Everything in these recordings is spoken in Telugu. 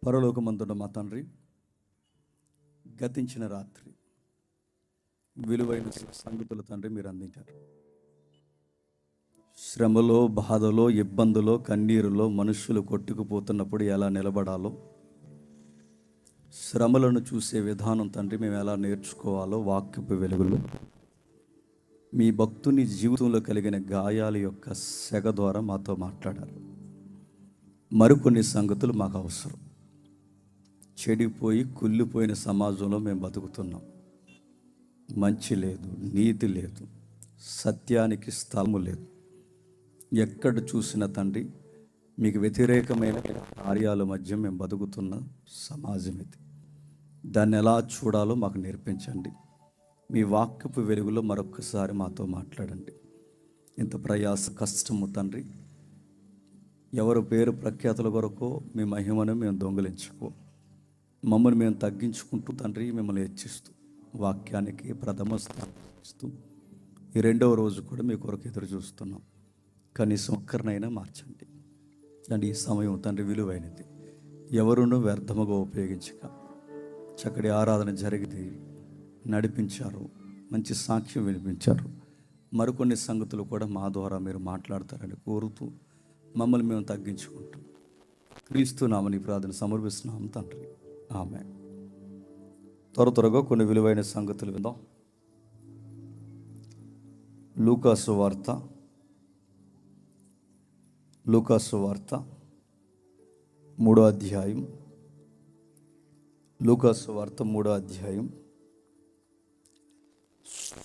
పరలోకమందున్న మా తండ్రి, గతించిన రాత్రి విలువైన సంగతుల తండ్రి మీరు అందించారు. శ్రమలో, బాధలో, ఇబ్బందులో, కన్నీరులో మనుషులు కొట్టుకుపోతున్నప్పుడు ఎలా నిలబడాలో, శ్రమలను చూసే విధానం తండ్రి మేము ఎలా నేర్చుకోవాలో వాక్యపు వెలుగులో మీ భక్తుని జీవితంలో కలిగిన గాయాల యొక్క సెగ ద్వారా మాతో మాట్లాడారు. మరికొన్ని సంగతులు మాకు అవసరం. చెడిపోయి కుళ్ళిపోయిన సమాజంలో మేము బతుకుతున్నాం. మంచి లేదు, నీతి లేదు, సత్యానికి స్థలము లేదు. ఎక్కడ చూసిన తండ్రి మీకు వ్యతిరేకమైన కార్యాల మధ్య మేము బతుకుతున్న సమాజం ఇది. దాన్ని ఎలా చూడాలో మాకు నేర్పించండి. మీ వాక్యపు వెలుగులో మరొక్కసారి మాతో మాట్లాడండి. ఇంత ప్రయాస కష్టము తండ్రి, ఎవరు పేరు ప్రఖ్యాతుల కొరకో మీ మహిమను మేము దొంగిలించుకో, మమ్మల్ని మేము తగ్గించుకుంటూ తండ్రి మిమ్మల్ని హెచ్చిస్తూ వాక్యానికి ప్రథమ స్థానం ఇస్తూ ఈ రెండవ రోజు కూడా మీ కొరకు ఎదురు చూస్తున్నాం. కనీసం ఒక్కరినైనా మార్చండి. అండ్ ఈ సమయం తండ్రి విలువైనది. ఎవరునూ వ్యర్థముగా ఉపయోగించక చక్కటి ఆరాధన జరిగింది, నడిపించారు, మంచి సాక్ష్యం వినిపించారు. మరికొన్ని సంగతులు కూడా మా ద్వారా మీరు మాట్లాడతారని కోరుతూ మమ్మల్ని మేము తగ్గించుకుంటాం. క్రీస్తు నామని ప్రార్థన సమర్పిస్తున్నాం తండ్రి, ఆమేన్. త్వరగా కొన్ని విలువైన సంగతులు విందాం. లూకాసు వార్త 3వ అధ్యాయం. లూకాసు వార్త 3వ అధ్యాయం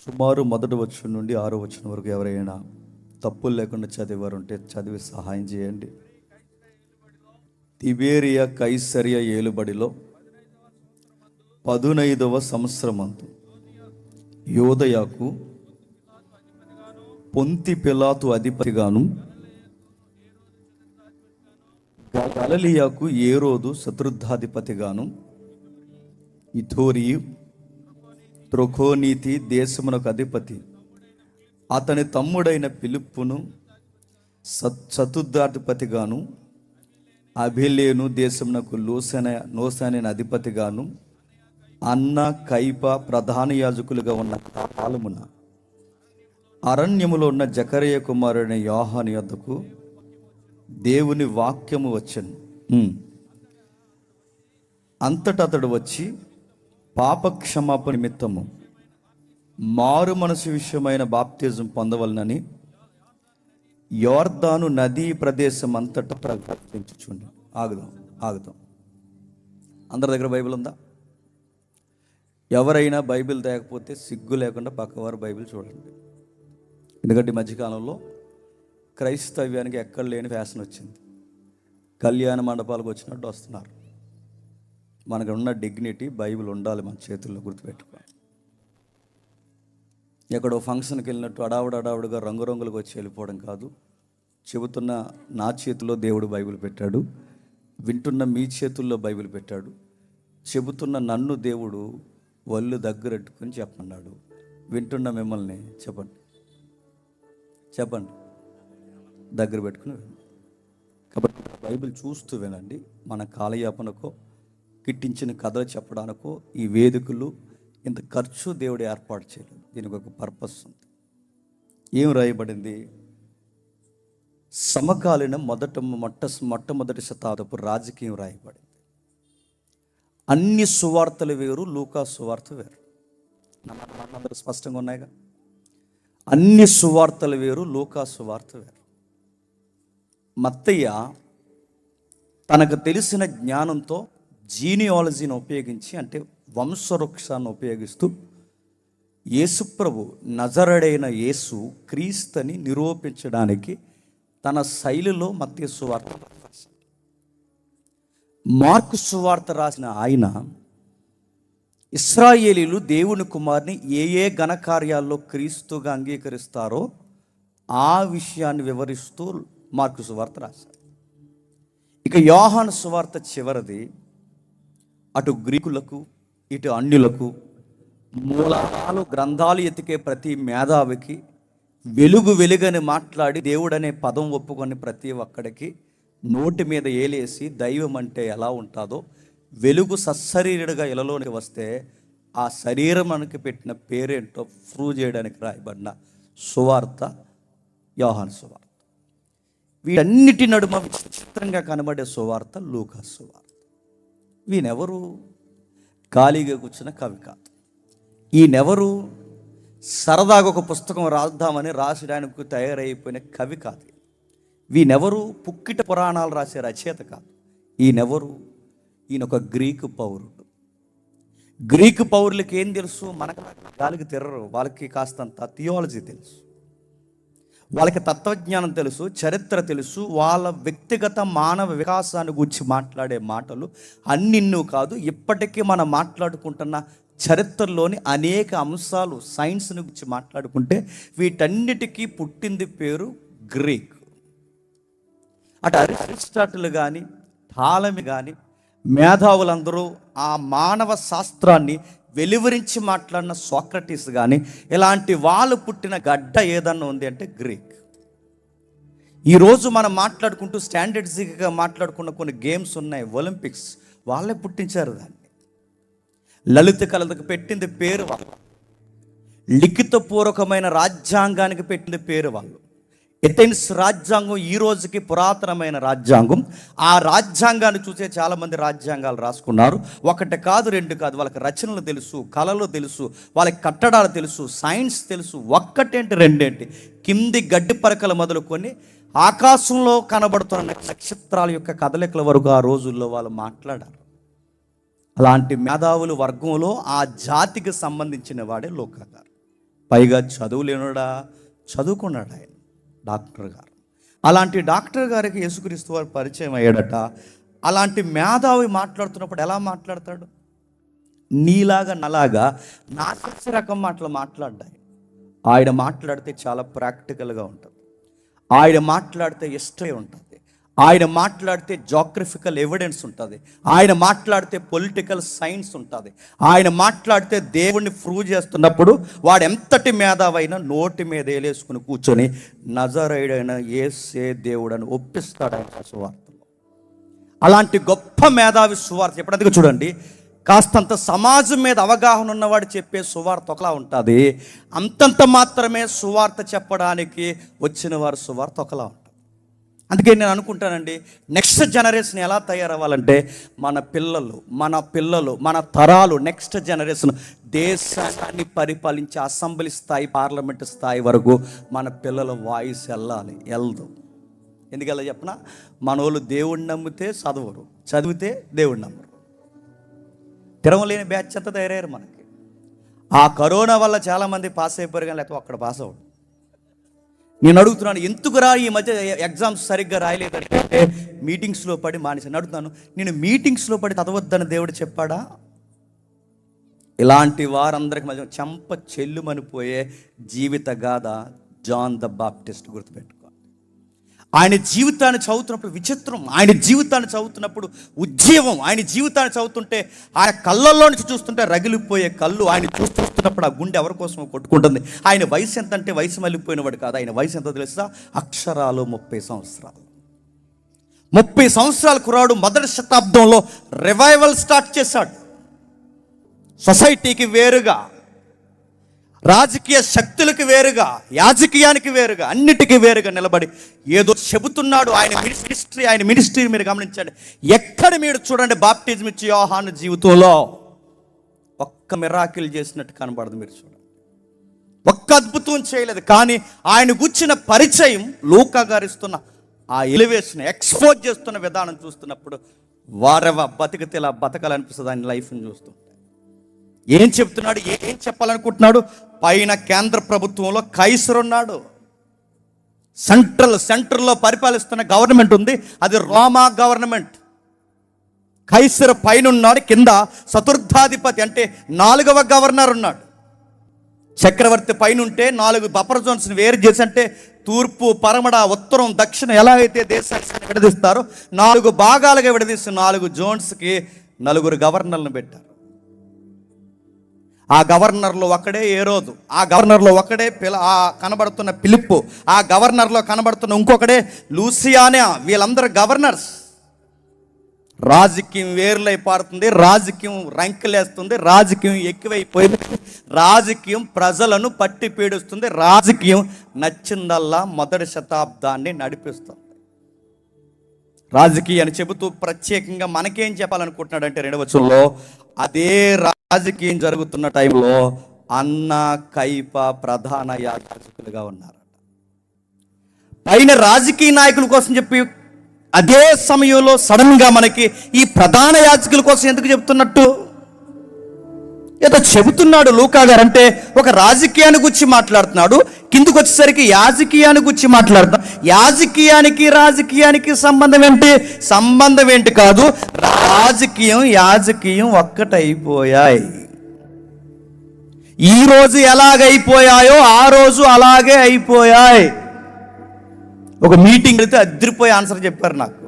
సుమారు 1వ వచనం నుండి 6వ వచనం వరకు ఎవరైనా తప్పులు లేకుండా చదివారు ఉంటే చదివి సహాయం చేయండి. తిబేరియా కైసరియా ఏలుబడిలో 15వ సంవత్సరమందు యోదయాకు పొంతి పిలాతు అధిపతిగాను, గలిలయకు ఏరోదు శత్రుద్ధాధిపతిగాను, ఇథోరియు త్రొకోనీతి దేశమునకు అధిపతి అతని తమ్ముడైన ఫిలిప్పును చతుర్థాధిపతిగాను, అబిలేను దేశమునకు నోసనే అధిపతిగాను, అన్న కైప ప్రధాన యాజకులుగా ఉన్న కాలమున అరణ్యములో ఉన్న జకరియా కుమారుడైన యోహాను యొద్దకు దేవుని వాక్యము వచ్చెను. అంతటా అతడు వచ్చి పాప క్షమాపణ నిమిత్తము మారు మనసు విషయమైన బాప్తిజం పొందవలనని యోర్దాను నదీ ప్రదేశం అంతటా ప్రకటించుచుండి. ఆగుదాం. అందరి దగ్గర బైబిల్ ఉందా? ఎవరైనా బైబిల్ తేకపోతే సిగ్గు లేకుండా పక్కవారు బైబిల్ చూడండి. ఎందుకంటే ఈ మధ్యకాలంలో క్రైస్తవ్యానికి ఎక్కడ లేని ఫ్యాషన్ వచ్చింది. కళ్యాణ మండపాలకు వచ్చినట్టు వస్తున్నారు. మనకు ఉన్న డిగ్నిటీ బైబిల్ ఉండాలి మన చేతుల్లో, గుర్తుపెట్టుకోవాలి. ఎక్కడో ఫంక్షన్కి వెళ్ళినట్టు అడావుడుగా రంగురంగులకు వచ్చి వెళ్ళిపోవడం కాదు. చెబుతున్న నా చేతిలో దేవుడు బైబిల్ పెట్టాడు, వింటున్న మీ చేతుల్లో బైబిల్ పెట్టాడు. చెబుతున్న నన్ను దేవుడు ఒళ్ళు దగ్గరెట్టుకుని చెప్పన్నాడు. వింటున్న మిమ్మల్ని చెప్పండి దగ్గర పెట్టుకుని వినండి. కాబట్టి బైబిల్ చూస్తూ వినండి. మన కాలయాపనకో కిట్టించిన కథలు చెప్పడానికో ఈ వేదికలు ఇంత ఖర్చు దేవుడు ఏర్పాటు చేయలేదు. దీనికి ఒక పర్పస్ ఉంది. ఏం రాయబడింది? సమకాలీన మొట్టమొదటి శతాబ్దపు రాజకీయం రాయబడింది. అన్ని సువార్తలు వేరు, లూకా సువార్త వేరు. మనందరూ స్పష్టంగా ఉన్నాయిగా. అన్ని సువార్తలు వేరు, లూకా సువార్త వేరు. మత్తయ్య తనకు తెలిసిన జ్ఞానంతో జీనియాలజీని ఉపయోగించి, అంటే వంశవృక్షాన్ని ఉపయోగిస్తూ యేసుప్రభు నజరేయుడైన యేసు క్రీస్తుని నిరూపించడానికి తన శైలిలో మత్తయి సువార్త రాశాడు. మార్కు సువార్త రాసిన ఆయన ఇశ్రాయేలీలు దేవుని కుమారుని ఏ ఘనకార్యాల్లో క్రీస్తుగా అంగీకరిస్తారో ఆ విషయాన్ని వివరిస్తూ మార్కు సువార్త రాశాడు. ఇక యోహాను సువార్త చివరిది అటు గ్రీకులకు ఇటు అన్యులకు మూలాలు గ్రంథాలు ఎతికే ప్రతి మేధావికి వెలుగని మాట్లాడి దేవుడనే పదం ఒప్పుకొని ప్రతి ఒక్కడికి నోటి మీద ఏలేసి దైవం అంటే ఎలా ఉంటుందో వెలుగు సశరీరుడుగా ఇలలోనికి వస్తే ఆ శరీరం మనకి పెట్టిన పేరేంటో ప్రూవ్ చేయడానికి రాయబడిన సువార్త యోహాను సువార్త. వీటన్నిటి నడుమ విచిత్రంగా కనబడే సువార్త లూకా సువార్త. వీనెవరు? ఖాళీగా కూర్చున్న కవి కాదు. ఈయనెవరు? సరదాగా ఒక పుస్తకం రాద్దామని రాసడానికి తయారైపోయిన కవి కాదు. వీనెవరు? పుక్కిట పురాణాలు రాసే రచయిత కాదు. ఈయనెవరు? ఈయన ఒక గ్రీకు పౌరుడు. గ్రీకు పౌరులకి ఏం తెలుసు? మనకు గాలికి తిరరు. వాళ్ళకి కాస్తంత థియాలజీ తెలుసు, వాళ్ళకి తత్వజ్ఞానం తెలుసు, చరిత్ర తెలుసు. వాళ్ళ వ్యక్తిగత మానవ వికాసాన్ని గురించి మాట్లాడే మాటలు అన్నిన్నూ కాదు, ఇప్పటికీ మనం మాట్లాడుకుంటున్న చరిత్రలోని అనేక అంశాలు సైన్స్ని గురించి మాట్లాడుకుంటే వీటన్నిటికీ పుట్టింది పేరు గ్రీక్. అటు అరిస్టాటిల్ కానీ టాలమీ కానీ మేధావులందరూ ఆ మానవ శాస్త్రాన్ని వెలువరించి మాట్లాడిన సోక్రటీస్ కానీ ఇలాంటి వాళ్ళు పుట్టిన గడ్డ ఏదన్నా ఉంది అంటే గ్రీక్. ఈరోజు మనం మాట్లాడుకుంటూ స్టాండర్డ్స్గా మాట్లాడుకున్న కొన్ని గేమ్స్ ఉన్నాయి, ఒలింపిక్స్, వాళ్ళే పుట్టించారు దాన్ని. లలిత కళలకు పెట్టింది పేరు వాళ్ళు. లిఖితపూర్వకమైన రాజ్యాంగానికి పెట్టింది పేరు వాళ్ళు. ఎథెన్స్ రాజ్యాంగం ఈ రోజుకి పురాతనమైన రాజ్యాంగం. ఆ రాజ్యాంగాన్ని చూసే చాలామంది రాజ్యాంగాలు రాసుకున్నారు. ఒకటి కాదు, రెండు కాదు. వాళ్ళకి రచనలు తెలుసు, కళలు తెలుసు, వాళ్ళకి కట్టడాలు తెలుసు, సైన్స్ తెలుసు. ఒక్కటేంటి రెండేంటి, కింది గడ్డి పరకలు మొదలుకొని ఆకాశంలో కనబడుతున్న నక్షత్రాల యొక్క కదలికల వరకు ఆ రోజుల్లో వాళ్ళు మాట్లాడారు. అలాంటి మేధావులు వర్గంలో ఆ జాతికి సంబంధించిన వాడే లూకా గారు. పైగా చదువు లేనుడా, చదువుకున్నాడు ఆయన, డాక్టర్ గారు. అలాంటి డాక్టర్ గారికి యేసుక్రీస్తు వారు పరిచయం అయ్యాడట. అలాంటి మేధావి మాట్లాడుతున్నప్పుడు ఎలా మాట్లాడతాడు? నీలాగా నలాగా నాసి రకం మాటలు మాట్లాడ్డాయి. ఆయన మాట్లాడితే చాలా ప్రాక్టికల్గా ఉంటుంది. ఆయన మాట్లాడితే ఇష్టమే ఉంటుంది. ఆయన మాట్లాడితే జాగ్రఫికల్ ఎవిడెన్స్ ఉంటుంది. ఆయన మాట్లాడితే పొలిటికల్ సైన్స్ ఉంటుంది. ఆయన మాట్లాడితే దేవుణ్ణి ప్రూవ్ చేస్తున్నప్పుడు వాడు ఎంతటి మేధావైనా నోటి మీద వేలేసుకుని కూర్చొని నజరేయుడైన యేసే దేవుడని ఒప్పిస్తాడు ఆయన సువార్తలో. అలాంటి గొప్ప మేధావి సువార్త ఎప్పుడందుకు చూడండి, కాస్తంత సమాజం మీద అవగాహన ఉన్నవాడు చెప్పే సువార్త ఒకలా ఉంటుంది, అంతంత మాత్రమే సువార్త చెప్పడానికి వచ్చిన వారి సువార్త ఒకలా ఉంటుంది. అందుకే నేను అనుకుంటానండి, నెక్స్ట్ జనరేషన్ ఎలా తయారవ్వాలంటే మన పిల్లలు మన తరాలు నెక్స్ట్ జనరేషన్ దేశాన్ని పరిపాలించే అసెంబ్లీ స్థాయి, పార్లమెంటు స్థాయి వరకు మన పిల్లల వాయిస్ వెళ్దు. ఎందుకలా చెప్పనా, మన వాళ్ళు దేవుడిని నమ్మితే చదవరు, చదివితే దేవుడిని నమ్మరు. తిరగలేని బ్యాచ్ అంతా తయారయ్యారు మనకి. ఆ కరోనా వల్ల చాలామంది పాస్ అయిపోయారు, కానీ లేకపోతే అక్కడ పాస్ అవ్వడు. నేను అడుగుతున్నాను, ఎందుకురా ఈ మధ్య ఎగ్జామ్స్ సరిగ్గా రాయలేదంటే మీటింగ్స్లో పడి మానేసాను. అడుగుతున్నాను, నేను మీటింగ్స్లో పడి చదవద్దని దేవుడు చెప్పాడా? ఇలాంటి వారందరికి మధ్య చెంప చెల్లుమనిపోయే జీవిత గాథ జాన్ ద బాప్టిస్ట్. గుర్తుపెట్టుకో, ఆయన జీవితాన్ని చదువుతున్నప్పుడు విచిత్రం, ఆయన జీవితాన్ని చదువుతున్నప్పుడు ఉజ్జీవం, ఆయన జీవితాన్ని చదువుతుంటే ఆయన కళ్ళల్లో నుంచి చూస్తుంటే రగిలిపోయే కళ్ళు, ఆయన చూస్తున్నప్పుడు ఆ గుండె ఎవరి కోసం కొట్టుకుంటుంది. ఆయన వయసు ఎంత అంటే వయసు మళ్ళీపోయినవాడు కాదు. ఆయన వయసు ఎంత తెలుసా? అక్షరాలు 30 సంవత్సరాలు. 30 సంవత్సరాల కుర్రాడు మొదటి శతాబ్దంలో రివైవల్ స్టార్ట్ చేశాడు. సొసైటీకి వేరుగా, రాజకీయ శక్తులకు వేరుగా, యాజకీయానికి వేరుగా, అన్నిటికీ వేరుగా నిలబడి ఏదో చెబుతున్నాడు. ఆయన మినిస్ట్రీ మీరు గమనించండి. ఎక్కడ మీరు చూడండి, బాప్టిజం ఇచ్చి యోహాను జీవితంలో ఒక్క మిరాకిల్ చేసినట్టు కనబడదు. మీరు చూడండి, ఒక్క అద్భుతం చేయలేదు. కానీ ఆయన గుచ్చిన పరిచయం, లూకా గారు ఇస్తున్న ఆ ఎలివేషన్, ఎక్స్పోజ్ చేస్తున్న విధానం చూస్తున్నప్పుడు వారెవ బతికితే ఇలా బతకాలనిపిస్తుంది. ఆయన లైఫ్ని చూస్తుంటే ఏం చెప్తున్నాడు, ఏం చెప్పాలనుకుంటున్నాడు? పైన కేంద్ర ప్రభుత్వంలో కైసర్ ఉన్నాడు, సెంట్రల్లో పరిపాలిస్తున్న గవర్నమెంట్ ఉంది, అది రోమా గవర్నమెంట్. కైసర్ పైన ఉన్నాడు, కింద చతుర్థాధిపతి అంటే 4వ గవర్నర్ ఉన్నాడు. చక్రవర్తి పైన ఉంటే 4 బఫర్ జోన్స్ని వేరు చేసి, అంటే తూర్పు, పరమడ, ఉత్తరం, దక్షిణ ఎలా అయితే దేశాన్ని విడదీస్తారో 4 భాగాలుగా విడదీసి 4 జోన్స్కి 4 గవర్నర్లను పెట్టారు. ఆ గవర్నర్లో ఒకడే ఏరోదు, ఆ గవర్నర్లో ఒకడే ఆ కనబడుతున్న ఫిలిప్పు, ఆ గవర్నర్లో కనబడుతున్న ఇంకొకడే లూసియానా. వీళ్ళందరూ గవర్నర్స్. రాజకీయం వేర్లై పారుతుంది, రాజకీయం రంకెలేస్తుంది, రాజకీయం ఎక్కువైపోయింది, రాజకీయం ప్రజలను పట్టి పీడిస్తుంది, రాజకీయం నచ్చిందల్లా మొదటి శతాబ్దాన్ని నడిపిస్తుంది. రాజకీయాన్ని చెబుతూ ప్రత్యేకంగా మనకేం చెప్పాలనుకుంటున్నాడంటే 2వ వచనంలో, అదే రాజకీయం జరుగుతున్న టైంలో అన్న కైప ప్రధాన యాజకులుగా ఉన్నారు. పైన రాజకీయ నాయకుల కోసం చెప్పి అదే సమయంలో సడన్గా మనకి ఈ ప్రధాన యాజకుల కోసం ఎందుకు చెప్తున్నట్టు ఏదో చెబుతున్నాడు లూకా గారు. అంటే ఒక రాజకీయాన్ని గురించి మాట్లాడుతున్నాడు, కిందకు వచ్చేసరికి యాజకీయాన్ని గురించి మాట్లాడుతున్నాడు. యాజకీయానికి రాజకీయానికి సంబంధం ఏంటి కాదు, యాజకీయం ఒక్కటైపోయాయి. ఈ రోజు ఎలాగైపోయాయో ఆ రోజు అలాగే అయిపోయాయి. ఒక మీటింగ్ అయితే అదిరిపోయి ఆన్సర్ చెప్పారు నాకు.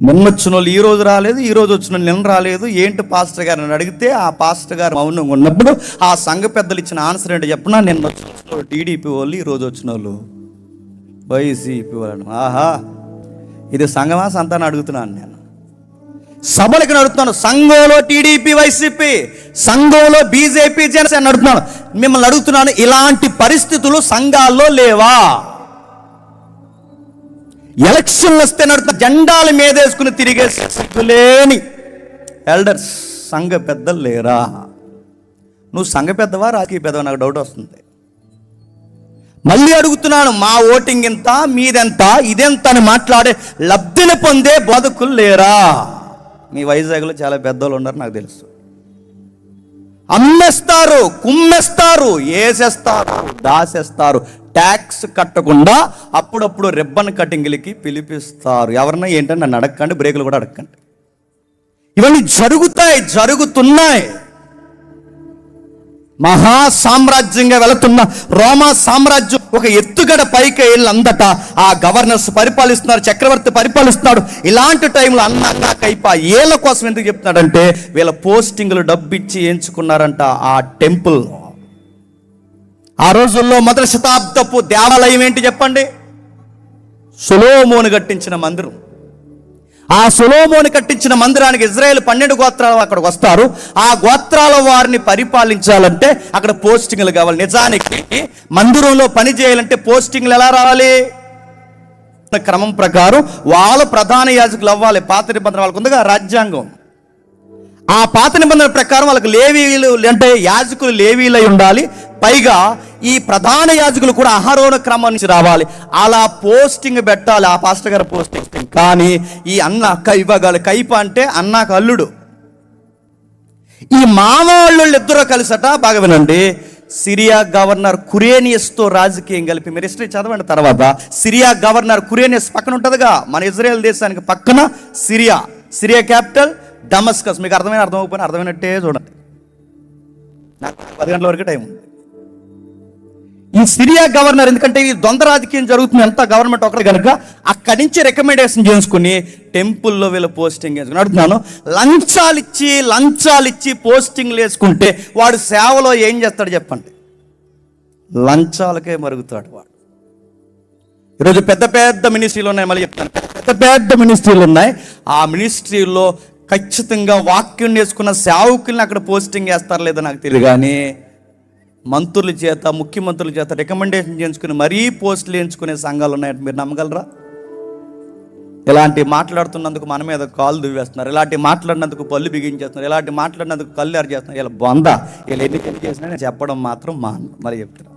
నిన్న వచ్చిన వాళ్ళు ఈ రోజు రాలేదు, ఈ రోజు వచ్చిన నిన్న రాలేదు, ఏంటి పాస్టర్ గారిని అడిగితే ఆ పాస్టర్ గారు మౌనంగా ఉన్నప్పుడు ఆ సంఘ పెద్దలు ఇచ్చిన ఆన్సర్ ఏంటో చెప్పినా, నిన్న వచ్చిన వాళ్ళు టీడీపీ వాళ్ళు, ఈ రోజు వచ్చిన వాళ్ళు వైసీపీ వాళ్ళు. ఆహా, ఇది సంఘమా సంతానం అడుగుతున్నాను నేను. సభలకు అడుగుతున్నాను, సంఘంలో టీడీపీ వైసీపీ, సంఘంలో బీజేపీ జనసేన అడుగుతున్నాను. మిమ్మల్ని అడుగుతున్నాను, ఇలాంటి పరిస్థితులు సంఘాల్లో లేవా? ఎలక్షన్లు వస్తే నడుతున్న జెండాల మీద వేసుకుని తిరిగే లేని ఎల్డర్స్, సంఘ పెద్దలు లేరా? నువ్వు సంఘ పెద్దవా రాజకీయ పెద్దవా? నాకు డౌట్ వస్తుంది. మళ్ళీ అడుగుతున్నాను, మా ఓటింగ్ ఎంత, మీదెంత, ఇదెంత అని మాట్లాడే లబ్ధిని పొందే బోధకులు లేరా? మీ వైజాగ్లో చాలా పెద్దోళ్ళు ఉన్నారు నాకు తెలుసు. అమ్మేస్తారు, కుమ్మేస్తారు, వేసేస్తారు, దాసేస్తారు, ట్యాక్స్ కట్టకుండా అప్పుడప్పుడు రిబ్బన్ కటింగ్లకి పిలిపిస్తారు. ఎవరన్నా ఏంటని నన్ను అడగకండి, బ్రేకులు కూడా అడగకండి. ఇవన్నీ జరుగుతున్నాయి. మహా సామ్రాజ్యంగా వెళుతున్న రోమా సామ్రాజ్యం ఒక ఎత్తుగడ పైకి వెళ్ళందట ఆ గవర్నర్స్ పరిపాలిస్తున్నారు, చక్రవర్తి పరిపాలిస్తున్నాడు. ఇలాంటి టైంలో అన్న కైప ఏళ్ళ కోసం ఎందుకు చెప్తున్నాడంటే, వీళ్ళ పోస్టింగ్లు డబ్బిచ్చి ఎంచుకున్నారంట ఆ టెంపుల్. ఆ రోజుల్లో మొదటి శతాబ్దపు దేవాలయం ఏంటి చెప్పండి? సొలొమోను కట్టించిన మందిరం. ఆ సొలొమోను కట్టించిన మందిరానికి ఇజ్రాయేల్ 12 గోత్రాలు అక్కడికి వస్తారు. ఆ గోత్రాల వారిని పరిపాలించాలంటే అక్కడ పోస్టింగ్లు కావాలి. నిజానికి మందిరంలో పని చేయాలంటే పోస్టింగ్లు ఎలా రావాలి? క్రమం ప్రకారం వాళ్ళు ప్రధాన యాజకులు అవ్వాలి. పాత నిబంధన వాళ్ళకు ఉందిగా రాజ్యాంగం. ఆ పాత నిబంధన ప్రకారం వాళ్ళకి లేవీలు అంటే యాజకులు లేవీలై ఉండాలి. పైగా ఈ ప్రధాన యాజకులు కూడా అహరోను క్రమం నుంచి రావాలి. అలా పోస్టింగ్ పెట్టాలి, ఆ పాస్టర్ గారు పోస్టింగ్. కానీ ఈ అన్న కైప అంటే అన్నకు అల్లుడు. ఈ మామవాళ్ళు ఇద్దరు కలిసట, బాగా వినండి, సిరియా గవర్నర్ కురేనియస్తో రాజకీయం కలిపి, మీరు హిస్టరీ చదవండి తర్వాత. సిరియా గవర్నర్ కురేనియస్ పక్కన ఉంటుందిగా, మన ఇజ్రాయెల్ దేశానికి పక్కన సిరియా క్యాపిటల్ డమస్కస్. మీకు అర్థమైపోయినా అర్థమైనట్టే చూడండి. నాకు 10 గంటల వరకు టైం ఉంది. ఈ సిరియా గవర్నర్, ఎందుకంటే ఈ ద్వంద్వ రాజకీయం జరుగుతుంది, ఎంత గవర్నమెంట్ ఒకటి కనుక అక్కడి నుంచి రికమెండేషన్ చేసుకుని టెంపుల్లో వీళ్ళు పోస్టింగ్ వేసుకుని అడుగుతున్నాను. లంచాలు ఇచ్చి పోస్టింగ్లు వేసుకుంటే వాడు సేవలో ఏం చేస్తాడు చెప్పండి? లంచాలకే మరుగుతాడు వాడు. ఈరోజు పెద్ద మినిస్ట్రీలు ఉన్నాయి, మళ్ళీ చెప్తాను, పెద్ద మినిస్ట్రీలు ఉన్నాయి. ఆ మినిస్ట్రీల్లో ఖచ్చితంగా వాక్యం నేర్చుకున్న సేవకుల్ని అక్కడ పోస్టింగ్ వేస్తారు లేదో నాకు తెలియదు, కానీ మంత్రుల చేత, ముఖ్యమంత్రుల చేత రికమెండేషన్ చేయించుకుని మరీ పోస్టులు వేయించుకునే సంఘాలు ఉన్నాయంటే మీరు నమ్మగలరా? ఇలాంటి మాట్లాడుతున్నందుకు మన మీద కాలు దువ్వేస్తున్నారు, ఇలాంటి మాట్లాడినందుకు పళ్ళు బిగించేస్తున్నారు, ఇలాంటి మాట్లాడినందుకు కళ్ళు ఎరచేస్తున్నారు. ఇలా వీళ్ళు ఎన్ని చేసినా నేను చెప్పడం మాత్రం మరి చెప్తున్నారు.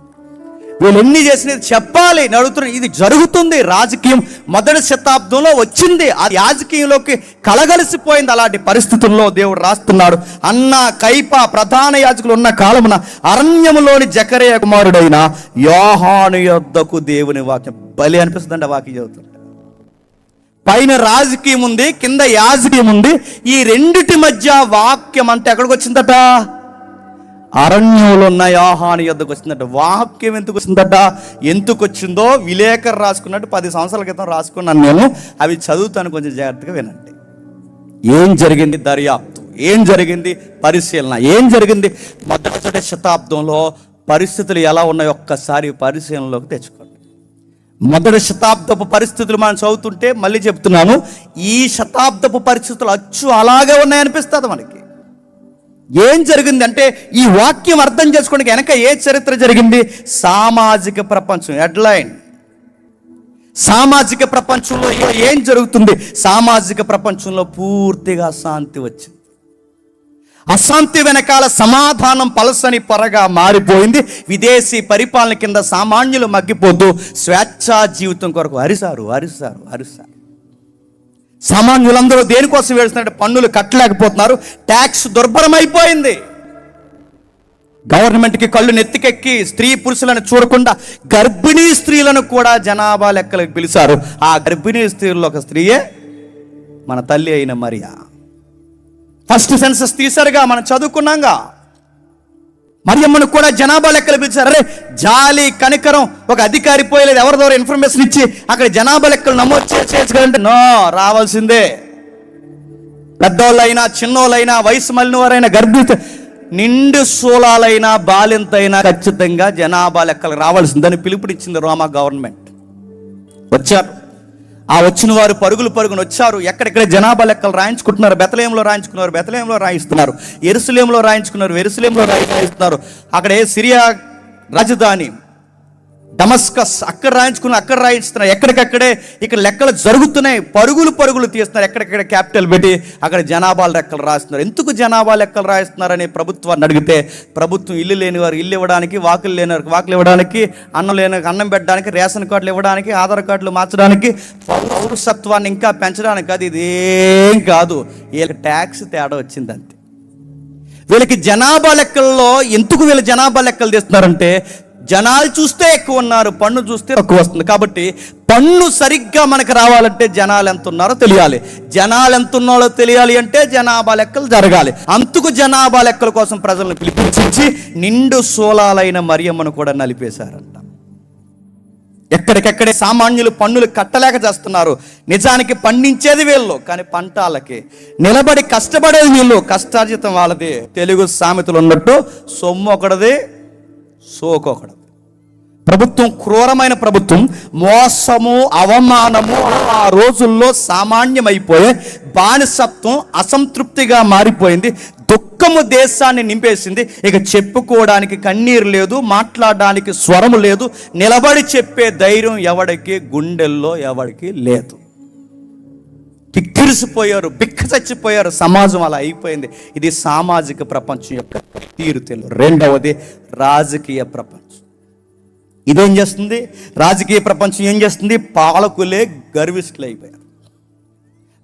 వీళ్ళు ఎన్ని చేసినది చెప్పాలి అడుగుతున్నారు. ఇది జరుగుతుంది. రాజకీయం మొదటి శతాబ్దంలో వచ్చింది, ఆ రాజకీయంలోకి కలగలిసిపోయింది. అలాంటి పరిస్థితుల్లో దేవుడు రాస్తున్నాడు, అన్న కైప ప్రధాన యాజకులు ఉన్న కాలమున అరణ్యములోని జకరియా కుమారుడైన యోహాను యొద్దకు దేవుని వాక్యం. బలి అనిపిస్తుందండి ఆ వాక్యం చదువుతుంది. పైన రాజకీయం ఉంది, కింద యాజకీయం ఉంది. ఈ రెండిటి మధ్య వాక్యం అంటే ఎక్కడికి వచ్చిందట? అరణ్యంలో ఉన్న యోహాను యొద్దకు వచ్చిందట. వాక్యం ఎందుకు వచ్చిందట? ఎందుకు వచ్చిందో విలేకరు రాసుకున్నట్టు 10 సంవత్సరాల క్రితం రాసుకున్నాను నేను. అవి చదువుతాను, కొంచెం జాగ్రత్తగా వినండి. ఏం జరిగింది? దర్యాప్తు. ఏం జరిగింది పరిశీలన. ఏం జరిగింది? మొదటి శతాబ్దంలో పరిస్థితులు ఎలా ఉన్నాయో ఒక్కసారి పరిశీలనలోకి తెచ్చుకోండి. మొదటి శతాబ్దపు పరిస్థితులు మనం చదువుతుంటే మళ్ళీ చెప్తున్నాను, ఈ శతాబ్దపు పరిస్థితులు అచ్చు అలాగే ఉన్నాయనిపిస్తుంది మనకి. ఏం జరిగింది అంటే ఈ వాక్యం అర్థం చేసుకోవడానికి వెనక ఏ చరిత్ర జరిగింది? సామాజిక ప్రపంచం. హెడ్లైన్, సామాజిక ప్రపంచంలో ఏం జరుగుతుంది? సామాజిక ప్రపంచంలో పూర్తిగా అశాంతి వచ్చింది. అశాంతి వెనకాల సమాధానం పలసని పొరగా మారిపోయింది. విదేశీ పరిపాలన కింద సామాన్యులు మగ్గిపోతూ స్వేచ్ఛా జీవితం కొరకు అరిసారు. సామాన్యులందరూ దేనికోసం వేడుస్తున్నారంటే పన్నులు కట్టలేకపోతున్నారు. ట్యాక్స్ దుర్భరం అయిపోయింది. గవర్నమెంట్కి కళ్ళు నెత్తికెక్కి స్త్రీ పురుషులను చూడకుండా గర్భిణీ స్త్రీలను కూడా జనాభా లెక్కలకు పిలిచారు. ఆ గర్భిణీ స్త్రీల్లో ఒక స్త్రీయే మన తల్లి అయిన మరియా. ఫస్ట్ సెన్సస్ తీశారుగా, మనం చదువుకున్నాంగా. మరియమ్మను కూడా జనాభా లెక్కలు పిలిచారు. అరే జాలి కనికరం, ఒక అధికారి పోయలేదు, ఎవరి ద్వారా ఇన్ఫర్మేషన్ ఇచ్చి అక్కడ జనాభా లెక్కలు నమోదు చేసుకోవాలంటే నో, రావాల్సిందే. పెద్దోళ్ళైనా చిన్నోళ్ళైనా వయసు మళ్ళిన వారైనా గర్భిణీ నిండు శూలాలైనా బాలింతైనా ఖచ్చితంగా జనాభా లెక్కలు రావాల్సిందని పిలుపునిచ్చింది రోమా గవర్నమెంట్. వచ్చారు. ఆ వచ్చిన వారు పరుగున వచ్చారు. ఎక్కడెక్కడ జనాభా లెక్కలు రాయించుకుంటున్నారు. బెత్లెహేంలో రాయిస్తున్నారు. యెరూషలేములో రాయిస్తున్నారు. అక్కడే సిరియా రాజధాని డమస్కస్ అక్కడ రాయిస్తున్నారు. ఎక్కడికక్కడే ఇక్కడ లెక్కలు జరుగుతున్నాయి. పరుగులు తీస్తున్నారు. ఎక్కడెక్కడ క్యాపిటల్ పెట్టి అక్కడ జనాభా లెక్కలు రాస్తున్నారు. ఎందుకు జనాభా లెక్కలు రాయిస్తున్నారని ప్రభుత్వాన్ని అడిగితే, ప్రభుత్వం ఇల్లు లేని వారు ఇల్లు ఇవ్వడానికి, వాకులు లేని వారికి వాకులు ఇవ్వడానికి, అన్నం పెట్టడానికి, రేషన్ కార్డులు ఇవ్వడానికి, ఆధార్ కార్డులు మార్చడానికి, పౌరసత్వాన్ని ఇంకా పెంచడానికి. అది ఇదేం కాదు, వీళ్ళకి ట్యాక్స్ తేడా వచ్చింది అంతే. వీళ్ళకి జనాభా లెక్కల్లో ఎందుకు వీళ్ళు జనాభా లెక్కలు తీస్తున్నారంటే, జనాలు చూస్తే ఎక్కువ ఉన్నారు, పన్ను చూస్తే తక్కువ వస్తుంది. కాబట్టి పన్ను సరిగ్గా మనకు రావాలంటే జనాలు ఎంత ఉన్నారో తెలియాలి. జనాలు ఎంత ఉన్నారో తెలియాలి అంటే జనాభా లెక్కలు జరగాలి. అందుకు జనాభా లెక్కల కోసం ప్రజలను పిలిపించి నిండు శూలాలైన మరియమ్మను కూడా నలిపేశారంట. ఎక్కడికెక్కడే సామాన్యులు పన్నులు కట్టలేక చేస్తున్నారు. నిజానికి పండించేది వీళ్ళు, కానీ పంటాలకి నిలబడి కష్టపడేది వీళ్ళు, కష్టార్జితం వాళ్ళది. తెలుగు సామెతలు ఉన్నట్టు సొమ్ము ఒకటిది, సోకొకడు. ప్రభుత్వం క్రూరమైన ప్రభుత్వం, మోసము అవమానము ఆ రోజుల్లో సామాన్యమైపోయే బానిసత్వం అసంతృప్తిగా మారిపోయింది. దుఃఖము దేశాన్ని నింపేసింది. ఇక చెప్పుకోవడానికి కన్నీరు లేదు, మాట్లాడడానికి స్వరము లేదు, నిలబడి చెప్పే ధైర్యం ఎవడికి గుండెల్లో ఎవడికి లేదు. కిక్కిరిసిపోయారు, బిక్కచచ్చిపోయారు. సమాజం అలా అయిపోయింది. ఇది సామాజిక ప్రపంచం యొక్క తీరుతెలు. రెండవది రాజకీయ ప్రపంచం. ఇదేం చేస్తుంది? రాజకీయ ప్రపంచం ఏం చేస్తుంది? పాలకులే గర్విష్ఠులు అయిపోయారు.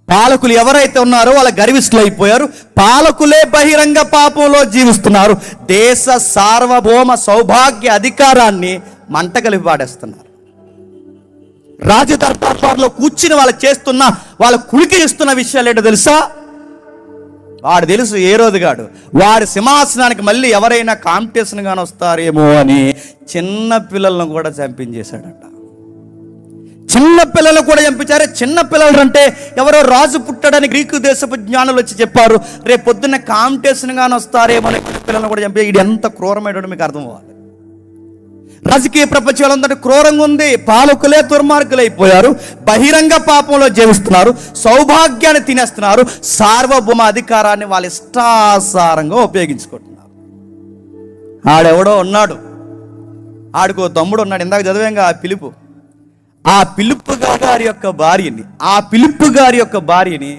పాలకులు ఎవరైతే ఉన్నారో వాళ్ళ గర్విష్ఠులు అయిపోయారు. పాలకులే బహిరంగ పాపంలో జీవిస్తున్నారు. దేశ సార్వభౌమ సౌభాగ్య అధికారాన్ని మంటగలిపి పాడేస్తున్నారు. రాజదర్బార్లో కూర్చుని వాళ్ళ కులికి ఇస్తున్న విషయాలు ఏంటో తెలుసా? వాడు తెలుసు ఏ రోజుగాడు వాడి సింహాసనానికి మళ్ళీ ఎవరైనా కాంపిటీషన్ గాని వస్తారేమో అని చిన్న పిల్లలను కూడా చంపించేశాడట. చిన్న పిల్లలు కూడా చంపించారు. చిన్న పిల్లలు అంటే ఎవరో రాజు పుట్టాడని గ్రీకు దేశపు జ్ఞానులు వచ్చి చెప్పారు. రేపు పొద్దున్న కాంపిటీషన్ గాని వస్తారేమో అని పిల్లలను కూడా చంపి. ఇది ఎంత క్రూరమైనటువంటి మీకు అర్థం అవ్వాలి. రాజకీయ ప్రపంచం అంతటి క్రూరంగా ఉంది. పాలకులే దుర్మార్గులైపోయారు, బహిరంగ పాపంలో జీవిస్తున్నారు, సౌభాగ్యాన్ని తినేస్తున్నారు, సార్వభౌమ అధికారాన్ని వాళ్ళ ఇష్టాసారంగా ఉపయోగించుకుంటున్నారు. ఆడెవడో ఉన్నాడు, ఆడికో తమ్ముడు ఉన్నాడు. ఇందాక చదివాంగా ఆ పిలుపు గారి యొక్క భార్యని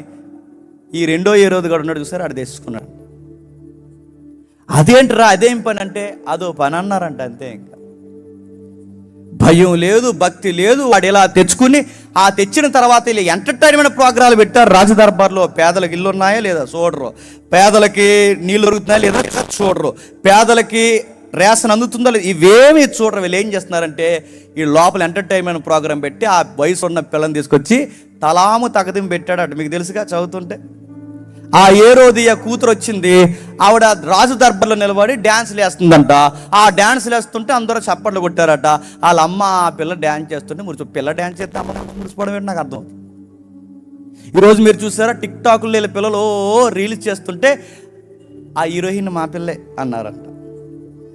ఈ రెండో ఏ రోజు కూడా ఉన్నాడు చూసారు, ఆడు తెచ్చుకున్నాడు. అదేంట్రా అదేం పని అంటే అదో పని అన్నారంట. అంతే, ఇంకా భయం లేదు, భక్తి లేదు. వాడు ఇలా తెచ్చుకుని ఆ తెచ్చిన తర్వాత ఇలా ఎంటర్టైన్మెంట్ ప్రోగ్రాలు పెట్టారు రాజదర్బార్లో. పేదలకు ఇల్లు ఉన్నాయా లేదా చూడరు, పేదలకి నీళ్ళు దొరుకుతున్నాయా లేదా చూడరు, పేదలకి రేషన్ అందుతుందో లేదు, ఇవేమీ చూడరు. వీళ్ళు ఏం చేస్తున్నారంటే ఈ లోపల ఎంటర్టైన్మెంట్ ప్రోగ్రాం పెట్టి ఆ వయసు ఉన్న పిల్లని తీసుకొచ్చి తలాము తగదిం పెట్టాడు అటు. మీకు తెలుసుగా చదువుతుంటే. ఆ ఏరోదియ కూతురు వచ్చింది, ఆవిడ రాజు దర్బార్లో నిలబడి డ్యాన్స్లు వేస్తుందంట. ఆ డ్యాన్స్లు వేస్తుంటే అందరూ చప్పట్లు కొట్టారట. వాళ్ళ అమ్మ ఆ పిల్ల డ్యాన్స్ చేస్తుంటే పిల్ల డ్యాన్స్ చేస్తే అమ్మ మురిసిపోవడం ఏంటి నాకు అర్థం. ఈరోజు మీరు చూసారా, టిక్టాక్లో వీళ్ళ పిల్లలు రీల్స్ చేస్తుంటే ఆ హీరోయిన్ మా పిల్లే అన్నారంట.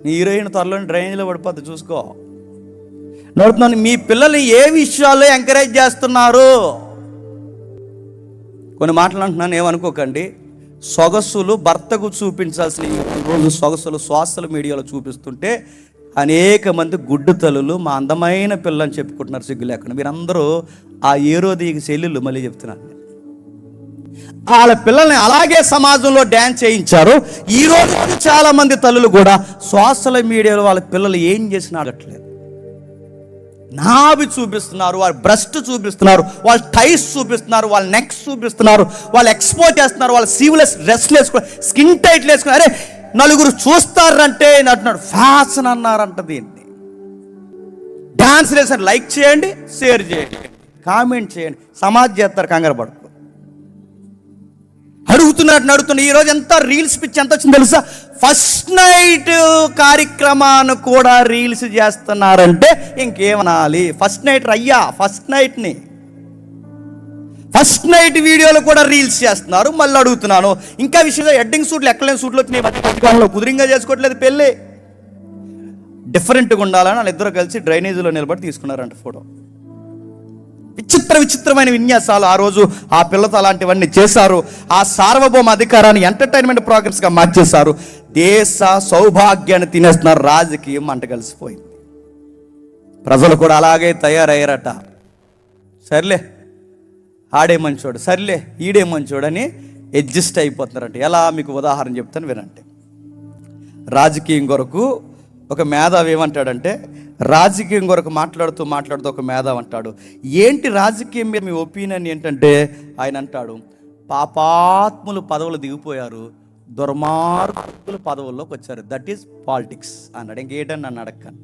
నీ హీరోయిన్ త్వరలో డ్రైనేజ్లో పడిపోద్ది, చూసుకో. నడుతున్నాను, మీ పిల్లల్ని ఏ విషయాల్లో ఎంకరేజ్ చేస్తున్నారు? కొన్ని మాటలు అంటున్నాను, ఏమనుకోకండి. సొగసులు భర్తకు చూపించాల్సిన రోజు సొగసులు సోషల్ మీడియాలో చూపిస్తుంటే అనేక మంది గుడ్డు తల్లులు మా అందమైన పిల్లని చెప్పుకుంటున్నారు సిగ్గు లేకుండా. మీరందరూ ఆ ఏరోదీకి చెల్లెళ్ళు, మళ్ళీ చెప్తున్నాను, వాళ్ళ పిల్లల్ని అలాగే సమాజంలో డ్యాన్స్ చేయించారు. ఈరోజు చాలా మంది తల్లులు కూడా సోషల్ మీడియాలో వాళ్ళ పిల్లలు ఏం చేసినా అడగట్లేదు. నాభి చూపిస్తున్నారు, వాళ్ళ బ్రెస్ట్ చూపిస్తున్నారు, వాళ్ళ టైస్ చూపిస్తున్నారు, వాళ్ళ నెక్స్ చూపిస్తున్నారు, వాళ్ళు ఎక్స్పోజ్ చేస్తున్నారు, వాళ్ళ సీవ్లెస్ డ్రెస్లు వేసుకుని స్కిన్ టైట్లు వేసుకుని, అరే నలుగురు చూస్తారంటే అంటున్నాడు, ఫ్యాషన్ అన్నారంట దీన్ని. డాన్స్ వేసారు, లైక్ చేయండి, షేర్ చేయండి, కామెంట్ చేయండి, సమాజ్ చేస్తారు, కంగారు పడుకో. అడుగుతున్నా ఈరోజు ఎంత రీల్స్ పిచ్చి ఎంత వచ్చింది తెలుసా? ఫస్ట్ నైట్ కార్యక్రమాన్ని కూడా రీల్స్ చేస్తున్నారంటే ఇంకేమనాలి? ఫస్ట్ నైట్ అయ్యా, ఫస్ట్ నైట్ వీడియోలు కూడా రీల్స్ చేస్తున్నారు. మళ్ళీ అడుగుతున్నాను, ఇంకా విషయంలో ఎడ్డింగ్ సూట్లు ఎక్కలేని సూట్లు వచ్చినాయి, కుదిరింగా చేసుకోవట్లేదు పెళ్ళి. డిఫరెంట్గా ఉండాలని వాళ్ళిద్దరూ కలిసి డ్రైనేజీలో నిలబడి తీసుకున్నారంట ఫోటో. విచిత్రమైన విన్యాసాలు. ఆ రోజు ఆ పిల్లతో అలాంటివన్నీ చేశారు. ఆ సార్వభౌమ అధికారాన్ని ఎంటర్టైన్మెంట్ ప్రోగ్రామ్స్గా మార్చేశారు. దేశ సౌభాగ్యాన్ని తినేస్తున్నారు. రాజకీయం అంట కలిసిపోయింది. ప్రజలు కూడా అలాగే తయారయ్యారట. సర్లే ఆడే మంచోడు, సర్లే ఈడే మంచోడు అని అడ్జస్ట్ అయిపోతున్నారంట. ఎలా? మీకు ఉదాహరణ చెప్తాను వినండి. రాజకీయం కొరకు ఒక మేధావి ఏమంటాడంటే, రాజకీయం కొరకు మాట్లాడుతూ ఒక మేధావి అంటాడు, ఏంటి రాజకీయం మీద మీ ఒపీనియన్ ఏంటంటే, ఆయన అంటాడు, పాపాత్ములు పదవులు దిగిపోయారు, దుర్మార్గులు పదవుల్లోకి వచ్చారు, దట్ ఈజ్ పాలిటిక్స్ అన్నాడు. ఇంకేంటని నన్ను అడగండి.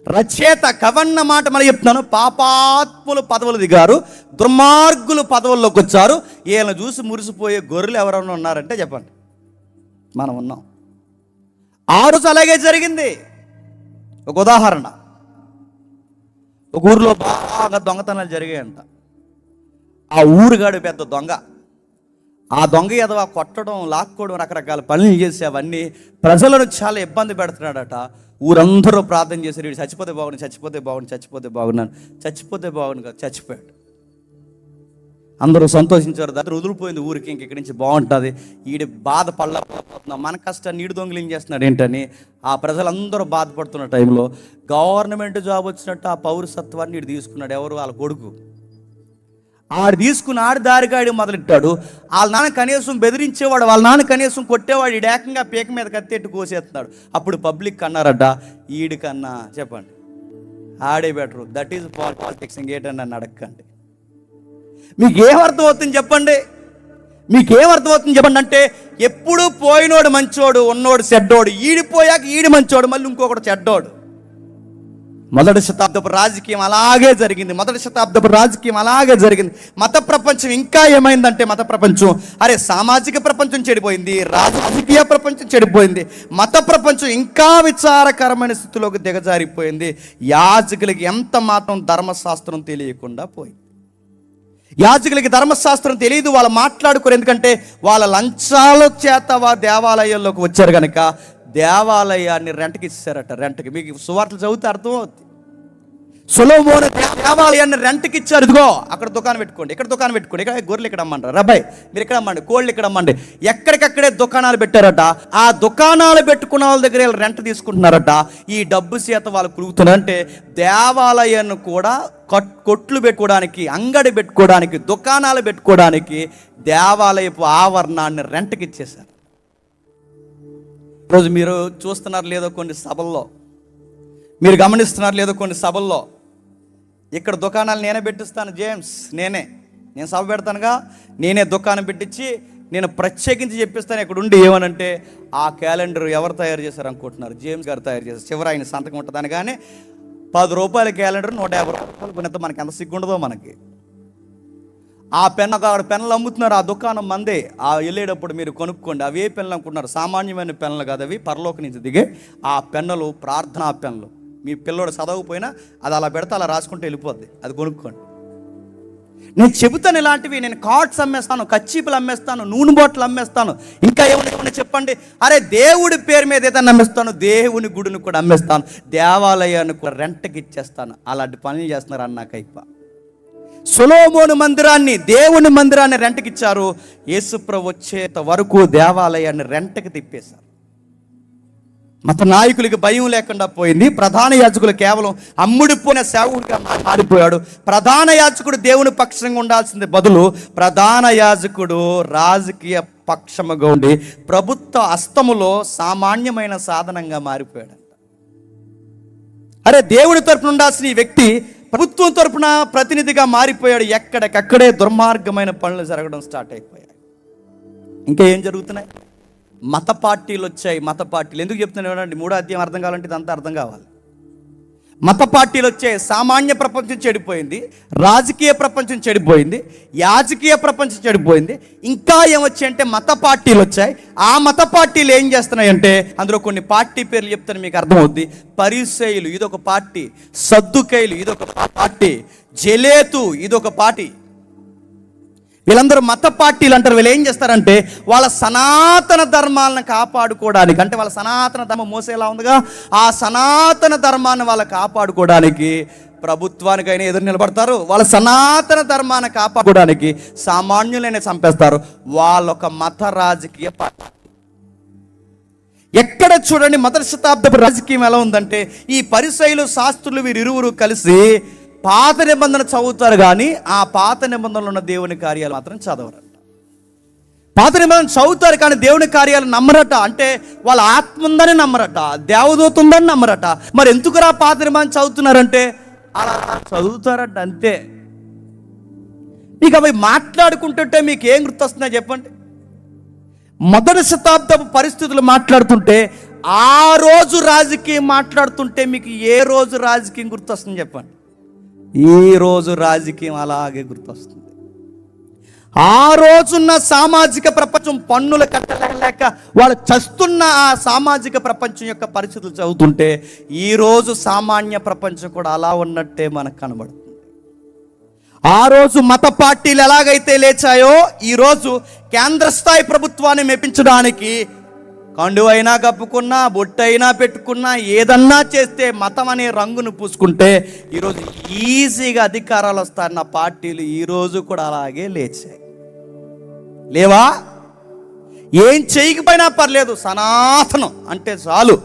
రచయిత కవన్న మాట మనం చెప్తున్నాను. పాపాత్ములు పదవులు దిగారు, దుర్మార్గులు పదవుల్లోకి వచ్చారు. వీళ్ళని చూసి మురిసిపోయే గొర్రెలు ఎవరైనా ఉన్నారంటే చెప్పండి. మనం ఉన్నాం. ఆ రోజు అలాగే జరిగింది. ఒక ఉదాహరణ, ఒక ఊరిలో బాగా దొంగతనాలు జరిగాయంట. ఆ ఊరుగాడు పెద్ద దొంగ. ఆ దొంగ ఎదవ కొట్టడం, లాక్కోవడం, రకరకాల పనులు చేసి అవన్నీ ప్రజలను చాలా ఇబ్బంది పెడుతున్నాడట. ఊరందరూ ప్రార్థన చేశారు, వీడు చచ్చిపోతే బాగుండు, చచ్చిపోతే బాగుండు కాదు, చచ్చిపోయాడు. అందరూ సంతోషించారు. దగ్గర వదిలిపోయింది ఊరికి, ఇక్కడి నుంచి బాగుంటుంది, ఈడు బాధ పడలేకపోతున్నాం, మన కష్టాన్ని ఈడు దొంగలు చేస్తున్నాడు ఏంటని ఆ ప్రజలందరూ బాధపడుతున్న టైంలో గవర్నమెంట్ జాబ్ వచ్చినట్టు ఆ పౌరసత్వాన్ని ఈడు తీసుకున్నాడు. ఎవరు? వాళ్ళ కొడుకు. ఆడు తీసుకుని ఆడి దారిగాడి మొదలెట్టాడు. వాళ్ళ నాన్న కనీసం బెదిరించేవాడు, వాళ్ళ నాన్న కనీసం కొట్టేవాడు, ఈడు ఏకంగా పీక మీద కత్తెట్టు కోసేస్తున్నాడు. అప్పుడు పబ్లిక్ అన్నారట, ఈడికన్నా చెప్పండి ఆడే బెటరు, దట్ ఈజ్ పాలిటిక్స్. ఇంకేటని నన్ను అడగండి. మీకేమర్థమవుతుంది చెప్పండి? అంటే ఎప్పుడు పోయినోడు మంచోడు, ఉన్నోడు చెడ్డోడు, ఈడిపోయాక ఈడి మంచోడు, మళ్ళీ ఇంకొకడు చెడ్డోడు. మొదటి శతాబ్దపు రాజకీయం అలాగే జరిగింది. మత ప్రపంచం ఇంకా ఏమైందంటే, మత ప్రపంచం, అరే సామాజిక ప్రపంచం చెడిపోయింది, రాజకీయ ప్రపంచం చెడిపోయింది, మత ప్రపంచం ఇంకా విచారకరమైన స్థితిలోకి దిగజారిపోయింది. యాజకులకి ఎంత మాత్రం ధర్మశాస్త్రం తెలియకుండా పోయింది. యాజకులకి ధర్మశాస్త్రం తెలియదు, వాళ్ళు మాట్లాడుకోరు. ఎందుకంటే వాళ్ళ లంచాల చేత దేవాలయాల్లోకి వచ్చారు కనుక దేవాలయాన్ని రెంట్కి ఇచ్చారట. రెంట్కి, మీకు సువార్తలు చదివితే అర్థమవుతుంది. సొలొమోను దేవాలయాన్ని రెంట్కి ఇచ్చారు. ఇదిగో అక్కడ దుకాణం పెట్టుకోండి, ఇక్కడ దుకాణం పెట్టుకోండి, ఇక్కడ గొర్రెలు ఇక్కడ అమ్మంటారు, రబ్బాయి మీరు ఇక్కడ అమ్మండి, కోళ్ళు ఇక్కడ అమ్మండి, ఎక్కడికక్కడే దుకాణాలు పెట్టారట. ఆ దుకాణాలు పెట్టుకున్న వాళ్ళ దగ్గర వీళ్ళు రెంట్ తీసుకుంటున్నారట. ఈ డబ్బు చేత వాళ్ళు కురుగుతున్నారు. అంటే దేవాలయాన్ని కూడా కొట్లు పెట్టుకోవడానికి, అంగడి పెట్టుకోవడానికి, దుకాణాలు పెట్టుకోవడానికి దేవాలయపు ఆవరణాన్ని రెంట్కి ఇచ్చేశారు. ఈరోజు మీరు చూస్తున్నారు లేదో కొన్ని సభల్లో, మీరు గమనిస్తున్నారు లేదో కొన్ని సభల్లో, ఇక్కడ దుకాణాలు నేనే పెట్టిస్తాను జేమ్స్, నేను సభ పెడతానుగా, నేనే దుకాణం పెట్టించి నేను ప్రత్యేకించి చెప్పిస్తాను. ఇక్కడ ఉండి ఏమనంటే, ఆ క్యాలెండర్ ఎవరు తయారు చేశారు అనుకుంటున్నారు? జేమ్స్ గారు తయారు చేశారు. చివరి ఆయన సంతకం ఉంటుందని. కానీ 10 రూపాయల క్యాలెండర్ 150 రూపాయలు కొనేంత మనకి ఎంత సిగ్గుండదో మనకి. ఆ పెన్నులు అమ్ముతున్నారు, ఆ దుకాణం మందే. ఆ వెళ్ళేటప్పుడు మీరు కొనుక్కోండి. అవి ఏ పెన్నులు అనుకుంటున్నారు? సామాన్యమైన పెన్నులు కాదు, అవి పరలోక నుంచి దిగే ఆ పెన్నులు, ప్రార్థనా పెన్నులు. మీ పిల్లోడు చదవకపోయినా అది అలా పెడితే అలా రాసుకుంటూ వెళ్ళిపోద్ది, అది కొనుక్కోండి. నేను చెబుతాను ఇలాంటివి, నేను కార్డ్స్ అమ్మేస్తాను, కచ్చీపులు అమ్మేస్తాను, నూనె బాటిల్ అమ్మేస్తాను, ఇంకా ఏమైనా చెప్పండి. అరే దేవుడి పేరు మీద ఏదైనా అమ్మేస్తాను, దేవుని గుడిని కూడా అమ్మేస్తాను, దేవాలయాన్ని కూడా రెంట్కి ఇచ్చేస్తాను. అలాంటి పనులు చేస్తున్నారు అన్నాకైప. సొలొమోను మందిరాన్ని, దేవుని మందిరాన్ని రెంట్కి ఇచ్చారు. యేసుప్రభు వచ్చేంత వరకు దేవాలయాన్ని రెంట్కి తిప్పేశారు. మత నాయకులకి భయం లేకుండా పోయింది. ప్రధాన యాజకులు కేవలం అమ్ముడిపోయిన సేవకుడిగా మారిపోయాడు. ప్రధాన యాజకుడు దేవుని పక్షంగా ఉండాల్సింది బదులు ప్రధాన యాజకుడు రాజకీయ పక్షముగా ఉండి ప్రభుత్వ హస్తములో సామాన్యమైన సాధనంగా మారిపోయాడు. అరే దేవుడి తరపున ఉండాల్సిన ఈ వ్యక్తి ప్రభుత్వం తరపున ప్రతినిధిగా మారిపోయాడు. ఎక్కడికక్కడే దుర్మార్గమైన పనులు జరగడం స్టార్ట్ అయిపోయాయి. ఇంకా ఏం జరుగుతున్నాయి? మత పార్టీలు వచ్చాయి. మత పార్టీలు ఎందుకు చెప్తున్నాను? 3వ అధ్యాయం అర్థం కావాలంటే ఇదంతా అర్థం కావాలి. మత పార్టీలు వచ్చాయి. సామాన్య ప్రపంచం చెడిపోయింది, రాజకీయ ప్రపంచం చెడిపోయింది, యాజకీయ ప్రపంచం చెడిపోయింది. ఇంకా ఏమొచ్చాయంటే మత పార్టీలు వచ్చాయి. ఆ మత పార్టీలు ఏం చేస్తున్నాయంటే, అందులో కొన్ని పార్టీ పేర్లు చెప్తాను మీకు అర్థమవుద్ది. పరిసయ్యులు ఇదొక పార్టీ, సద్దుకైలు ఇదొక పార్టీ, జలేతు ఇదొక పార్టీ. వీళ్ళందరూ మత పార్టీలు అంటారు. వీళ్ళు ఏం చేస్తారంటే వాళ్ళ సనాతన ధర్మాలను కాపాడుకోవడానికి, అంటే వాళ్ళ సనాతన ధర్మం మోసేలా ఉందిగా, ఆ సనాతన ధర్మాన్ని వాళ్ళు కాపాడుకోవడానికి ప్రభుత్వానికైనా ఎదురు నిలబడతారు. వాళ్ళ సనాతన ధర్మాన్ని కాపాడుకోవడానికి సామాన్యులైనా చంపేస్తారు. వాళ్ళొక మత రాజకీయ పార్టీ. ఎక్కడ చూడండి మొదటి శతాబ్దపు రాజకీయం ఎలా ఉందంటే, ఈ పరిసయ్యులు శాస్త్రులు వీరిరువురు కలిసి పాత నిబంధన చదువుతారు, కానీ ఆ పాత నిబంధనలు ఉన్న దేవుని కార్యాలు మాత్రం చదవరట. పాత నిబంధన చదువుతారు కానీ దేవుని కార్యాలు నమ్మరట. అంటే వాళ్ళ ఆత్మ ఉందని నమ్మరట, దేవదూత ఉందని నమ్మరట. మరి ఎందుకురా పాత నిబంధన చదువుతున్నారంటే అలా చదువుతారట, అంతే. మీకు అవి మాట్లాడుకుంటుంటే మీకు ఏం గుర్తొస్తున్నాయి చెప్పండి? మొదటి శతాబ్దపు పరిస్థితులు మాట్లాడుతుంటే, ఆ రోజు రాజకీయం మాట్లాడుతుంటే మీకు ఏ రోజు రాజకీయం గుర్తొస్తుంది చెప్పండి? ఈ రోజు రాజకీయం అలాగే గుర్తొస్తుంది. ఆ రోజున్న సామాజిక ప్రపంచం పన్నులు కట్టలేక వాళ్ళు చస్తున్న ఆ సామాజిక ప్రపంచం యొక్క పరిస్థితులు చదువుతుంటే ఈరోజు సామాన్య ప్రపంచం కూడా అలా ఉన్నట్టే మనకు కనబడుతుంది. ఆ రోజు మత పార్టీలు ఎలాగైతే లేచాయో ఈరోజు కేంద్ర స్థాయి ప్రభుత్వాన్ని మెప్పించడానికి కండువైనా కప్పుకున్నా, బొట్టైనా పెట్టుకున్నా, ఏదన్నా చేస్తే మతం అనే రంగును పూసుకుంటే ఈరోజు ఈజీగా అధికారాలు వస్తాయన్న పార్టీలు ఈరోజు కూడా అలాగే లేచాయి. లేవా? ఏం చేయకపోయినా పర్లేదు, సనాతనం అంటే చాలు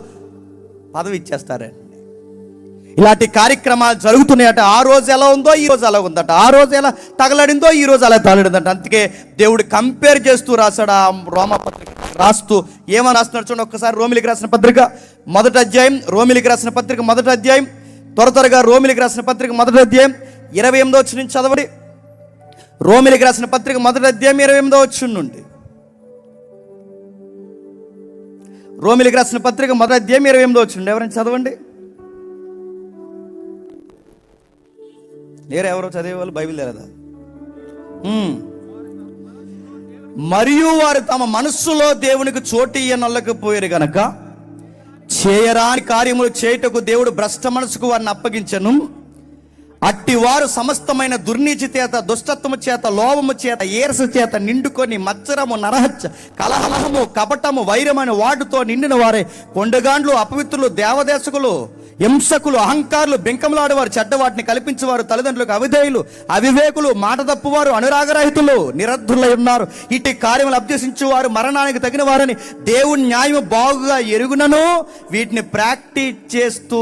పదవి ఇచ్చేస్తారండి. ఇలాంటి కార్యక్రమాలు జరుగుతున్నాయట. ఆ రోజు ఎలా ఉందో ఈ రోజు అలా ఉందట, ఆ రోజు ఎలా తగలడిందో ఈ రోజు అలా తగలడిందట. అందుకే దేవుడు కంపేర్ చేస్తూ రాశాడు. ఆ రోమపత్రిక రాస్తూ ఏమని రాస్తున్నాడు చూడండి ఒక్కసారి. రోమిలికి రాసిన పత్రిక 1వ అధ్యాయం, రోమిలికి రాసిన పత్రిక 1వ అధ్యాయం, త్వరగా రోమిలికి రాసిన పత్రిక 1వ అధ్యాయం 28వ వచనం నుంచి చదవండి. రోమిలికి రాసిన పత్రిక 1వ అధ్యాయం 28వ వచనం నుండి. రోమిలికి రాసిన పత్రిక 1వ అధ్యాయం 28వ వచనం ఎవరైనా చదవండి. లేరు ఎవరో చదివేవాళ్ళు? బైబిల్ లేదా? మరియు వారు తమ మనస్సులో దేవునికి చోటు ఇయ్యనొల్లకపోయారు గనక చేయరాని కార్యములు చేయుటకు దేవుడు భ్రష్ట మనసుకు వారిని అప్పగించెను. అట్టి వారు సమస్తమైన దుర్నీతి చేత, దుష్టత్వము చేత, లోభము చేత, ఈర్ష్య చేత నిండుకొని మత్సరము, నరహత్య, కలహము, కపటము, వైరమైన వాటితో నిండిన వారే కొండగాండ్లు, అపవిత్రులు, దేవదేశకులు, హింసకులు, అహంకారులు, బెంకములాడేవారు, చెడ్డవాటిని కల్పించేవారు, తల్లిదండ్రులకు అవిధేయులు, అవివేకులు, మాట తప్పువారు, అనురాగరహితులు, నిరర్ధులై ఉన్నారు. ఇట్టి కార్యములు అభ్యసించేవారు మరణానికి తగిన వారని దేవుని న్యాయము బాగుగా ఎరుగునను వీటిని ప్రాక్టీస్ చేస్తూ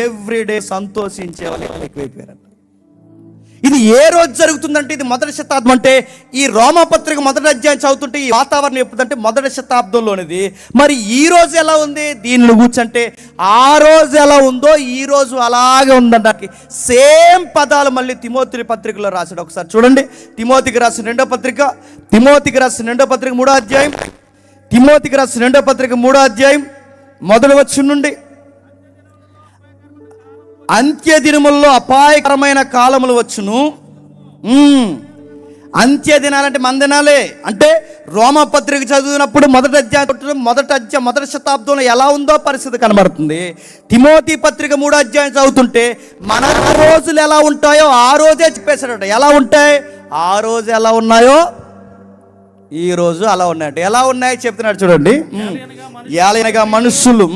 ఎవ్రీడే సంతోషించే వాళ్ళు ఎక్కువైపోయారు. ఇది ఏ రోజు జరుగుతుందంటే ఇది మొదటి శతాబ్దం. అంటే ఈ రోమపత్రిక 1వ అధ్యాయం చదువుతుంటే ఈ వాతావరణం ఎప్పుడంటే మొదటి శతాబ్దంలోనిది. మరి ఈ రోజు ఎలా ఉంది దీనిని కూర్చంటే ఆ రోజు ఎలా ఉందో ఈ రోజు అలాగే ఉందన్నకి సేమ్ పదాలు మళ్ళీ తిమోతి పత్రికలో రాశాడు. ఒకసారి చూడండి. తిమోతికి రాసిన 2వ పత్రిక, తిమోతికి రాసిన 2వ పత్రిక 3వ అధ్యాయం, తిమోతికి రాసిన 2వ పత్రిక 3వ అధ్యాయం 1వ వచనం నుండి. అంత్య దినములలో అపాయకరమైన కాలములు వచ్చును, అంత్య దినాలంటే మన దినాలే. అంటే రోమపత్రిక చదివినప్పుడు మొదటి శతాబ్దంలో ఎలా ఉందో పరిస్థితి కనబడుతుంది. తిమోతి పత్రిక 3వ అధ్యాయం చదువుతుంటే మన రోజులు ఎలా ఉంటాయో ఆ రోజే చెప్పేశాడట. ఎలా ఉంటాయి? ఆ రోజు ఎలా ఉన్నాయో ఈ రోజు అలా ఉన్నాయట. ఎలా ఉన్నాయో చెప్తున్నాడు చూడండి. ఏలైనగా మనుషులు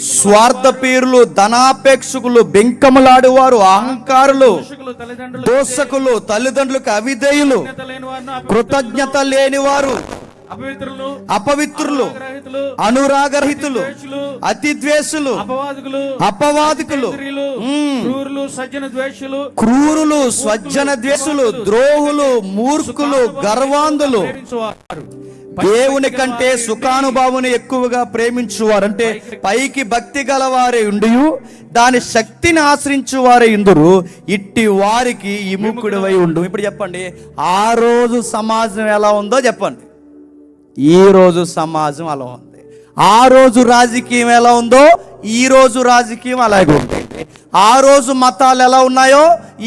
స్వార్థపీరులు, ధనాపేక్షకులు, బెంకములాడువారు, అహంకారులు, దోషకులు, తల్లిదండ్రులకు అవిధేయులు, కృతజ్ఞత లేనివారు, అపవిత్రులు, అనురాగరహితులు, అతిద్వేషులు, అపవాదికులు, క్రూరులు, స్వజన ద్వేషులు, ద్రోహులు, మూర్ఖులు, గర్వాంధులు, దేవుని కంటే సుఖానుభావుని ఎక్కువగా ప్రేమించువారు. అంటే పైకి భక్తి గలవారే ఉండి దాని శక్తిని ఆశ్రయించువారే ఇందురు. ఇట్టి వారికి విముఖుడివై ఉండు. ఇప్పుడు చెప్పండి, ఆ రోజు సమాజం ఎలా ఉందో చెప్పండి. ఈ రోజు సమాజం అలా ఉంది. ఆ రోజు రాజకీయం ఎలా ఉందో ఈ రోజు రాజకీయం అలాగే ఉంది. ఆ రోజు మతాలు ఎలా ఉన్నాయో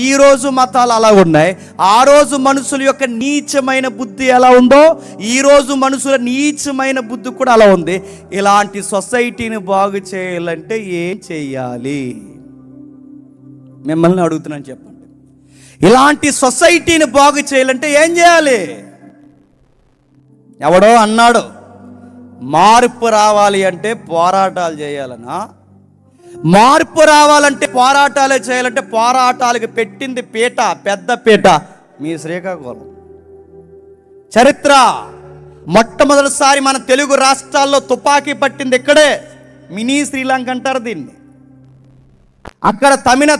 ఈ రోజు మతాలు అలా ఉన్నాయి. ఆ రోజు మనుషుల యొక్క నీచమైన బుద్ధి ఎలా ఉందో ఈ రోజు మనుషుల నీచమైన బుద్ధి కూడా అలా ఉంది. ఇలాంటి సొసైటీని బాగు చేయాలంటే ఏం చెయ్యాలి? మిమ్మల్ని అడుగుతున్నాను, చెప్పండి. ఇలాంటి సొసైటీని బాగు చేయాలంటే ఏం చేయాలి? ఎవడో అన్నాడు, మార్పు రావాలి అంటే పోరాటాలు చేయాలనా? మార్పు రావాలంటే పోరాటాలే చేయాలంటే పోరాటాలకు పెట్టింది పీట, పెద్ద పీట మీ శ్రీకాకుళం. చరిత్ర మొట్టమొదటిసారి మన తెలుగు రాష్ట్రాల్లో తుపాకీ పట్టింది ఇక్కడే. మినీ శ్రీలంక అంటారు దీన్ని. అక్కడ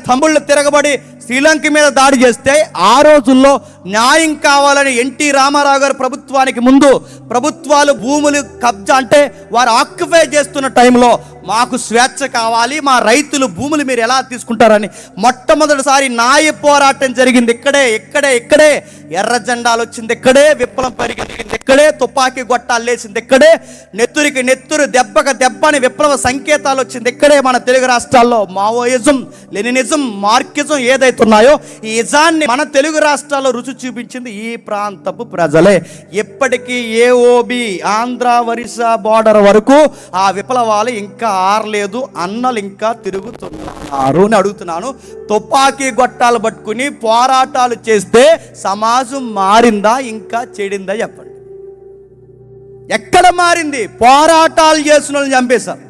తమిళులు తిరగబడి శ్రీలంక మీద దాడి చేస్తే ఆ రోజుల్లో న్యాయం కావాలని ఎన్టీ రామారావు గారు ప్రభుత్వానికి ముందు ప్రభుత్వాలు భూములు కబ్జా అంటే వారు ఆక్యుపై చేస్తున్న టైంలో మాకు స్వేచ్ఛ కావాలి, మా రైతులు భూములు మీరు ఎలా తీసుకుంటారని మొట్టమొదటిసారి న్యాయ పోరాటం జరిగింది ఇక్కడే. ఎర్ర జెండాలు వచ్చింది ఇక్కడే, విప్లవం పరిగెత్తింది ఇక్కడే, తుపాకీ గొట్టాలు లేచింది ఇక్కడే, నెత్తురికి నెత్తురు, దెబ్బకి దెబ్బని విప్లవ సంకేతాలు వచ్చింది ఇక్కడే. మన తెలుగు రాష్ట్రాల్లో మావోయిజం, లెనినిజం, మార్కిజం ఏదైతున్నాయో ఈ ఇజాన్ని మన తెలుగు రాష్ట్రాల్లో రుచి చూపించింది ఈ ప్రాంతపు ప్రజలే. ఇప్పటికీ ఏఓబి ఆంధ్ర ఒరిస్సా బోర్డర్ వరకు ఆ విప్లవాలు ఇంకా ఆరలేదు. అన్నలు ఇంకా తిరుగుతున్నారు అని అడుగుతున్నాను. తుపాకీ గొట్టాలు పట్టుకుని పోరాటాలు చేస్తే సమాజం మారిందా ఇంకా చెడిందా చెప్పండి? ఎక్కడ మారింది? పోరాటాలు చేసిన వాళ్ళని చంపేశారు.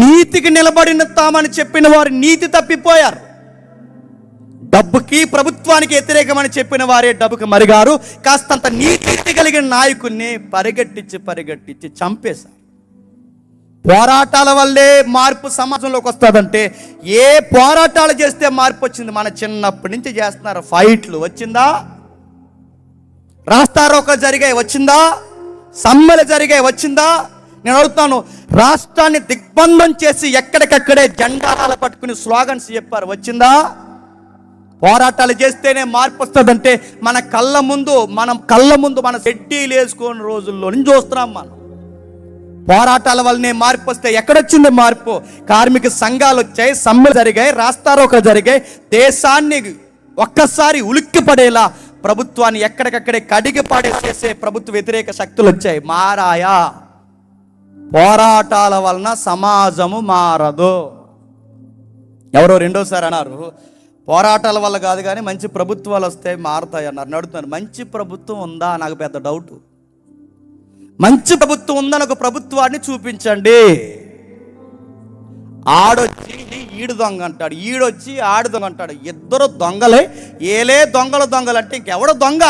నీతికి నిలబడినతామని చెప్పిన వారు నీతి తప్పిపోయారు. డబ్బుకి ప్రభుత్వానికి వ్యతిరేకమని చెప్పిన వారే డబ్బుకి మరిగారు. కాస్తంత నీతి కలిగిన నాయకుడిని పరిగెట్టించి చంపేశారు. పోరాటాల వల్లే మార్పు సమాజంలోకి వస్తుందంటే ఏ పోరాటాలు చేస్తే మార్పు వచ్చింది? మన చిన్నప్పటి నుంచి చేస్తున్నారు. ఫైట్లు వచ్చిందా? రాస్తారోకలు జరిగాయి వచ్చిందా? సమ్మెలు జరిగాయి వచ్చిందా? నేను అడుగుతాను, రాష్ట్రాన్ని దిగ్బంధం చేసి ఎక్కడికక్కడే జెండాలు పట్టుకుని స్లోగన్స్ చెప్పారు వచ్చిందా? పోరాటాలు చేస్తేనే మార్పు వస్తుందంటే మన కళ్ళ ముందు మన సెడ్డీలు వేసుకునే రోజుల్లో నుంచి చూస్తున్నాం మనం. పోరాటాల వల్లనే మార్పు వస్తే ఎక్కడొచ్చింది మార్పు? కార్మిక సంఘాలు వచ్చాయి, సమ్మెలు జరిగాయి, రాస్తారోకలు జరిగాయి. దేశాన్ని ఒక్కసారి ఉలిక్కి పడేలా ప్రభుత్వాన్ని ఎక్కడికక్కడే కడిగి పడేసేసే ప్రభుత్వ వ్యతిరేక శక్తులు వచ్చాయి. మారాయా? పోరాటాల వలన సమాజము మారదు. ఎవరో రెండోసారి అన్నారు, పోరాటాల వల్ల కాదు కానీ మంచి ప్రభుత్వాలు వస్తాయి మారుతాయి అన్నారు. అడుగుతున్నాను, మంచి ప్రభుత్వం ఉందా? నాకు పెద్ద డౌట్. మంచి ప్రభుత్వం ఉందని ఒక ప్రభుత్వాన్ని చూపించండి. ఆడొచ్చి ఈడు దొంగ అంటాడు, ఈడొచ్చి ఆడు దొంగ అంటాడు. ఇద్దరు దొంగలే. ఏలే దొంగలు అంటే ఇంకెవడో దొంగ?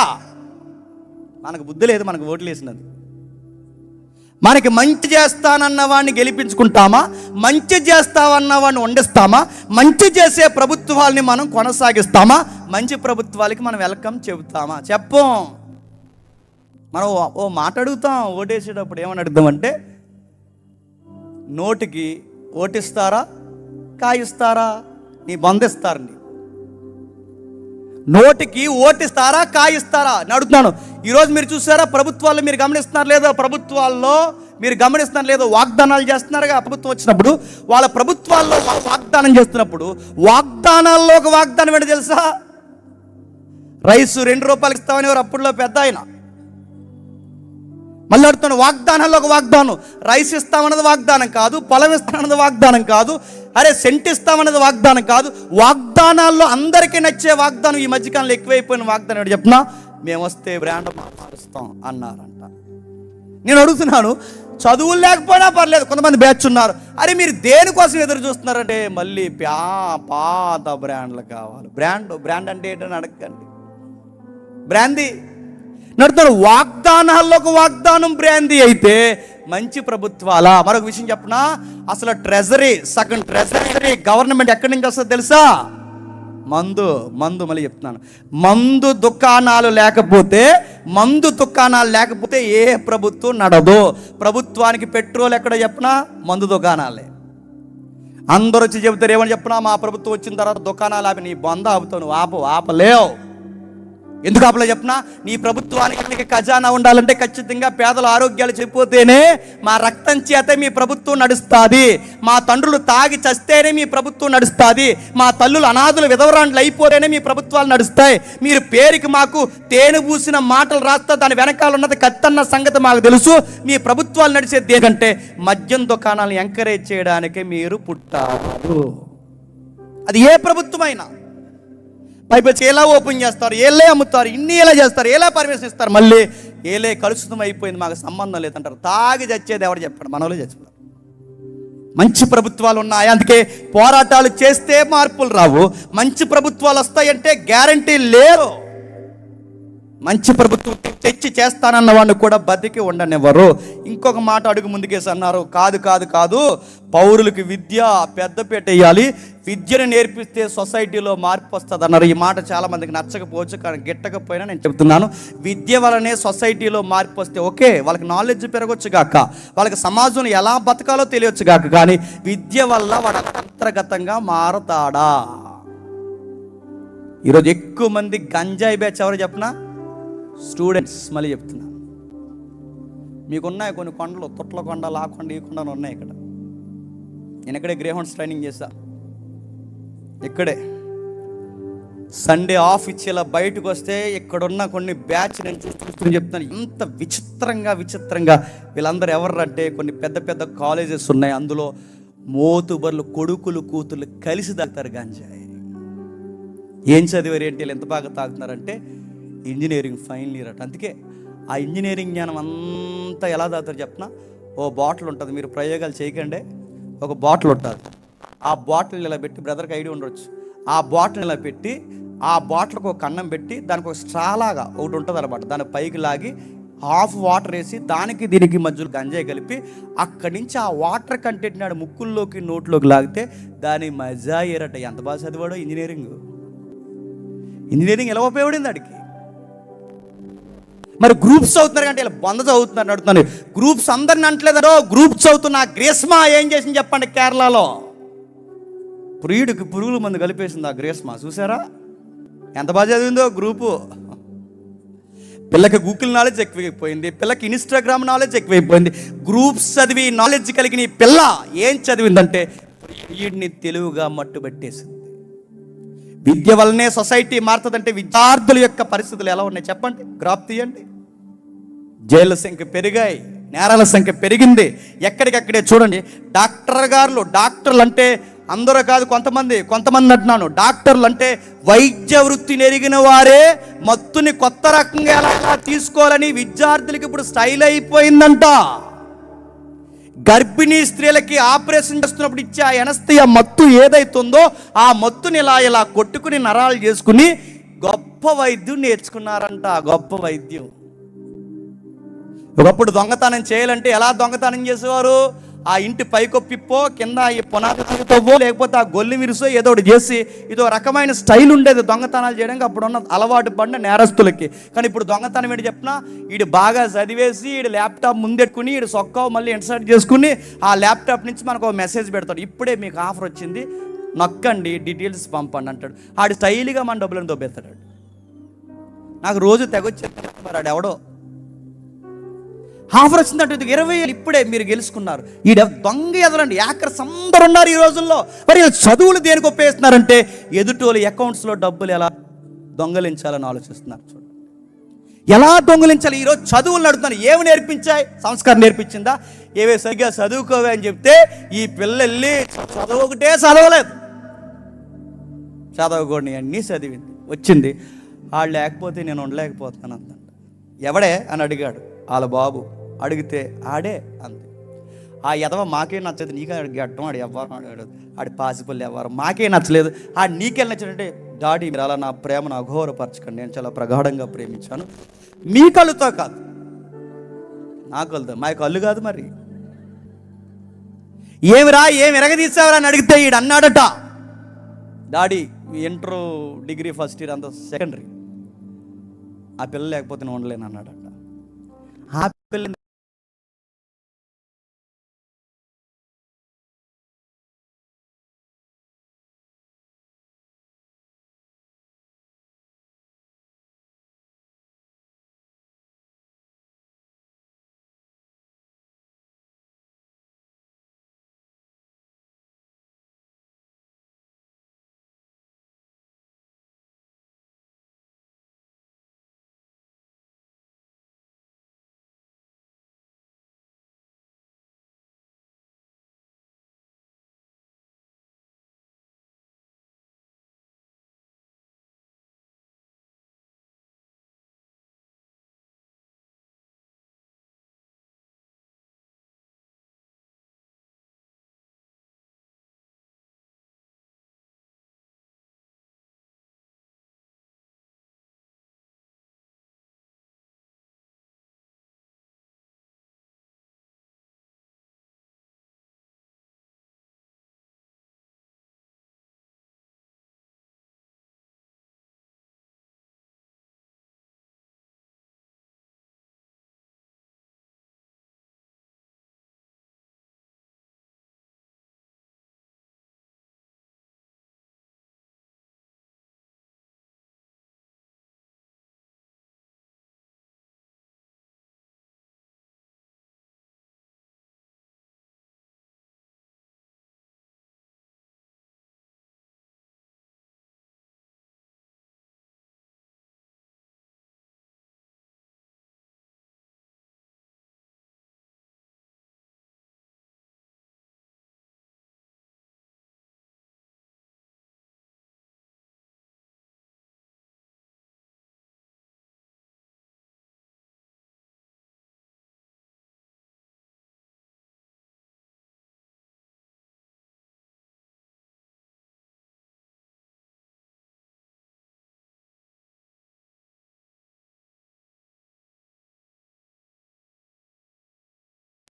మనకు బుద్ధి లేదు, మనకు ఓట్లు వేసినది. మనకి మంచి చేస్తానన్న వాడిని గెలిపించుకుంటామా? మంచి చేస్తావన్న వాడిని వండిస్తామా? మంచి చేసే ప్రభుత్వాలని మనం కొనసాగిస్తామా? మంచి ప్రభుత్వాలకి మనం వెల్కమ్ చెబుతామా? చెప్పం. మనం ఓ మాట అడుగుతాం ఓటేసేటప్పుడు. ఏమని అడుగుతామంటే, నోటికి ఓటిస్తారా కాయిస్తారా? నీ బంధిస్తారండి. నోటికి ఓటిస్తారా కాయిస్తారా అని అడుగుతున్నాను. ఈరోజు మీరు చూసారా ప్రభుత్వాల్లో? మీరు గమనిస్తున్నారు లేదో? ప్రభుత్వాల్లో మీరు గమనిస్తున్నారు లేదో? వాగ్దానాలు చేస్తున్నారుగా. ప్రభుత్వం వచ్చినప్పుడు వాళ్ళ ప్రభుత్వాల్లో వాగ్దానం చేస్తున్నప్పుడు వాగ్దానాల్లో ఒక వాగ్దానం ఏంటో తెలుసా? రైస్ 2 రూపాయలకి ఇస్తామని వారు అప్పుడులో పెద్ద ఆయన. మళ్ళీ అడుగుతాను, వాగ్దానాల్లో ఒక వాగ్దానం. రైస్ ఇస్తామన్నది వాగ్దానం కాదు, పొలం ఇస్తామన్నది వాగ్దానం కాదు, అరే సెంట్ ఇస్తామన్నది వాగ్దానం కాదు. వాగ్దానాల్లో అందరికీ నచ్చే వాగ్దానం ఈ మధ్యకాలంలో ఎక్కువైపోయిన వాగ్దానం ఏంటి చెప్పినా, మేము వస్తే బ్రాండ్ మారుస్తాం అన్నారంట. నేను అడుగుతున్నాను, చదువులు లేకపోయినా పర్లేదు, కొంతమంది బ్యాచ్ ఉన్నారు, అరే మీరు దేనికోసం ఎదురు చూస్తున్నారంటే మళ్ళీ పాత బ్రాండ్లు కావాలి. బ్రాండ్ అంటే ఏంటని అడగండి. బ్రాందీ నడుతాడు. వాగ్దానాల్లో ఒక వాగ్దానం బ్రాందీ అయితే మంచి ప్రభుత్వాల. మరొక విషయం చెప్పనా, అసలు సగం ట్రెజరీ గవర్నమెంట్ ఎక్కడి నుంచి వస్తుందో తెలుసా? మందు. మళ్ళీ చెప్తున్నాను, మందు దుకాణాలు లేకపోతే ఏ ప్రభుత్వం నడదు. ప్రభుత్వానికి పెట్రోల్ ఎక్కడ చెప్పినా మందు దుకాణాలే. అందరూ వచ్చి చెబుతారు ఏమని చెప్పినా, మా ప్రభుత్వం వచ్చిన తర్వాత దుకాణాలు ఆపి. నీ బంద ఆపుతావు, నువ్వు ఆపలేవు. ఎందుకు ఆపలే చెప్పినా, నీ ప్రభుత్వానికి ఖజానా ఉండాలంటే ఖచ్చితంగా పేదల ఆరోగ్యాలు చెప్పిపోతేనే మా రక్తం చేతే మీ ప్రభుత్వం నడుస్తుంది. మా తండ్రులు తాగి చస్తేనే మీ ప్రభుత్వం నడుస్తుంది. మా తల్లులు అనాథులు విధవరాండ్లు అయిపోతేనే మీ ప్రభుత్వాలు నడుస్తాయి. మీరు పేరుకి మాకు తేనె పూసిన మాటలు రాస్తా, దాని వెనకాల ఉన్నది కత్తన్న సంగతి మాకు తెలుసు. మీ ప్రభుత్వాలు నడిచేది ఏంటంటే మద్యం దుకాణాలను ఎంకరేజ్ చేయడానికే మీరు పుట్టారు. అది ఏ ప్రభుత్వమైనా. పైపచ్చి ఎలా ఓపెన్ చేస్తారు, ఏలే అమ్ముతారు, ఇన్ని ఎలా చేస్తారు, ఎలా పర్మిషన్ ఇస్తారు, మళ్ళీ ఏలే కలుషితం అయిపోయింది, మాకు సంబంధం లేదంటారు. తాగి చచ్చేది ఎవరు చెప్పాడు? మనలో చచ్చిపోతారు. మంచి ప్రభుత్వాలు ఉన్నాయి, అందుకే పోరాటాలు చేస్తే మార్పులు రావు. మంచి ప్రభుత్వాలు వస్తాయంటే గ్యారంటీ లేరు. మంచి ప్రభుత్వం తెచ్చి చేస్తానన్న వాడిని కూడా బతికి ఉండనివ్వరు. ఇంకొక మాట అడుగు ముందుకేసి అన్నారు, కాదు పౌరులకు విద్య పెద్దపీట వేయాలి, విద్యను నేర్పిస్తే సొసైటీలో మార్పు వస్తుంది అన్నారు. ఈ మాట చాలా మందికి నచ్చకపోవచ్చు, కానీ గిట్టకపోయినా నేను చెప్తున్నాను, విద్య వలనే సొసైటీలో మార్పు వస్తే ఓకే, వాళ్ళకి నాలెడ్జ్ పెరగొచ్చు గాక, వాళ్ళకి సమాజంలో ఎలా బతకాలో తెలియచ్చు గాక, కానీ విద్య వల్ల వాడు అంతర్గతంగా మారతాడా? ఈరోజు ఎక్కువ మంది గంజాయి బ్యాచ్ ఎవరు చెప్పనా? స్టూడెంట్స్. మళ్ళీ చెప్తున్నా, మీకున్నాయి కొన్ని కొండలు, తొట్ల కొండ, ఆ కొండ, ఈ కొండలు ఉన్నాయి ఇక్కడ. నేను ఇక్కడే గ్రేహౌండ్స్ ట్రైనింగ్ చేశా. ఇక్కడే సండే ఆఫ్ ఇచ్చేలా బయటకు వస్తే ఇక్కడున్న కొన్ని బ్యాచ్ నేను చూస్తూ చెప్తాను, ఎంత విచిత్రంగా వీళ్ళందరూ ఎవరంటే కొన్ని పెద్ద కాలేజెస్ ఉన్నాయి, అందులో మోతుబర్లు కొడుకులు కూతుర్లు కలిసి తాగుతారు గంజాయి. ఏం చదివారు ఏంటి ఎంత బాగా తాగుతున్నారంటే ఇంజనీరింగ్ ఫైనల్ ఇయర్ అట. అందుకే ఆ ఇంజనీరింగ్ జ్ఞానం అంతా ఎలా తాగుతారు చెప్పిన, ఓ బాటిల్ ఉంటుంది, మీరు ప్రయోగాలు చేయకండి, ఒక బాటిల్ ఉంటుంది, ఆ బాటిల్ ఇలా పెట్టి, బ్రదర్కి ఐడియా ఉండొచ్చు, ఆ బాటిల్ ఇలా పెట్టి, ఆ బాటిల్కి ఒక కన్నం పెట్టి, దానికి ఒక స్ట్రాలాగా ఒకటి ఉంటుంది అనమాట, దాని పైకి లాగి హాఫ్ వాటర్ వేసి దానికి దీనికి మధ్యలో గంజాయి కలిపి అక్కడి నుంచి ఆ వాటర్ కంటెంట్ నాడు ముక్కుల్లోకి నోట్లోకి లాగితే దాని మజా ఏరట. ఎంత బాగా చదివాడో ఇంజనీరింగ్ ఎలా ఉపయోగపడింది అడిగి. మరి గ్రూప్స్ చదువుతున్నారు కంటే ఇలా బొంద చదువుతున్నారు అడుగుతున్నాను. గ్రూప్స్ అందరిని అంటలేదరో, గ్రూప్స్ చదువుతున్న గ్రీష్మ ఏం చేసింది చెప్పండి? కేరళలో ప్రియుడికి పురుగుల మందు కలిపేసింది ఆ గ్రీష్మ. చూసారా ఎంత బాగా చదివిందో గ్రూపు. పిల్లకి గూగుల్ నాలెడ్జ్ ఎక్కువైపోయింది, పిల్లకి ఇన్స్టాగ్రామ్ నాలెడ్జ్ ఎక్కువైపోయింది. గ్రూప్స్ చదివి నాలెడ్జ్ కలిగిన ఈ పిల్ల ఏం చదివిందంటే ప్రియుడిని తెలుగుగా మట్టుబెట్టేసింది. విద్య వల్లనే సొసైటీ మారుతుందంటే విద్యార్థుల యొక్క పరిస్థితులు ఎలా ఉన్నాయి చెప్పండి? గ్రాఫ్ తీయండి. జైళ్ళ సంఖ్య పెరిగాయి, నేరాల సంఖ్య పెరిగింది. ఎక్కడికక్కడే చూడండి. డాక్టర్లు అంటే అందరూ కాదు, కొంతమంది అంటున్నాను. డాక్టర్లు అంటే వైద్య వృత్తిని ఎరిగిన వారే మత్తుని కొత్త రకంగా ఎలా తీసుకోవాలని విద్యార్థులకి ఇప్పుడు స్టైల్ అయిపోయిందంట. గర్భిణీ స్త్రీలకి ఆపరేషన్ చేస్తున్నప్పుడు ఇచ్చే ఆ ఎనస్థియా మత్తు ఏదైతుందో ఆ మత్తుని ఇలా కొట్టుకుని నరాలు చేసుకుని గొప్ప వైద్యం నేర్చుకున్నారంట. గొప్ప వైద్యం. ఒకప్పుడు దొంగతనం చేయాలంటే ఎలా దొంగతనం చేసేవారు? ఆ ఇంటి పైకొప్పిప్పో, కింద ఈ పునాది తవ్వో, లేకపోతే ఆ గొల్లి విరుసో ఏదో ఒకటి చేసి ఇదో రకమైన స్టైల్ ఉండేది దొంగతనాలు చేయడానికి. అప్పుడున్న అలవాటు పడిన నేరస్తులకి. కానీ ఇప్పుడు దొంగతనం ఏంటి చెప్పినా, వీడు బాగా చదివేసి వీడు ల్యాప్టాప్ ముందెట్టుకుని వీడు సొక్కావు మళ్ళీ ఇన్సర్ట్ చేసుకుని ఆ ల్యాప్టాప్ నుంచి మనకు ఒక మెసేజ్ పెడతాడు, ఇప్పుడే మీకు ఆఫర్ వచ్చింది నొక్కండి డీటెయిల్స్ పంపండి అంటాడు. ఆడు స్టైల్గా మన డబ్బులను దొబ్బేస్తాడు. నాకు రోజు తెగొచ్చేస్తాడు మరి ఆడు ఎవడో ఆఫర్ వచ్చిందంటే 20,000 ఇప్పుడే మీరు గెలుచుకున్నారు. ఈ దొంగ ఎదరండి యాకర్స్ అందరు ఉన్నారు ఈ రోజుల్లో. మరి చదువులు దేనికి ఉపయోగిస్తున్నారంటే ఎదుటోళ్ళు అకౌంట్స్లో డబ్బులు ఎలా దొంగలించాలని ఆలోచిస్తున్నారు. చూడండి ఎలా దొంగలించాలి. ఈరోజు చదువులు నడుపుతాను, ఏమి నేర్పించాయి? సంస్కారం నేర్పించిందా? ఏవే సరిగ్గా చదువుకోవే అని చెప్తే ఈ పిల్లల్ని చదువు ఒకటే చదవలేదు, చదవకూడని అన్నీ చదివింది, వచ్చింది. వాళ్ళు లేకపోతే నేను ఉండలేకపోతున్నాను అందంట. ఎవడే అని అడిగాడు వాళ్ళ బాబు. అడిగితే ఆడే అంది. ఆ ఎదవ మాకే నచ్చదు, నీకే గడ్డం ఆడు ఎవ్వరం అడిగాడు, ఆడి పాసిపల్లి ఎవ్వరం మాకే నచ్చలేదు, ఆడు నీకెళ్ళి నచ్చినట్టే. డాడీ మీరు అలా నా ప్రేమను అఘోరపరచకండి, నేను చాలా ప్రగాఢంగా ప్రేమించాను, మీ కళ్ళుతో కాదు నా కళ్ళుతో. మా కళ్ళు కాదు మరి. ఏమిరా ఏమి ఎరగదీసావరా అని అడిగితే ఈడు అన్నాడట, డాడీ మీ ఇంటర్ డిగ్రీ ఫస్ట్ ఇయర్ అంతా సెకండరీ, ఆ పిల్ల లేకపోతే నేను ఉండలేను అన్నాడట. ఆ పిల్ల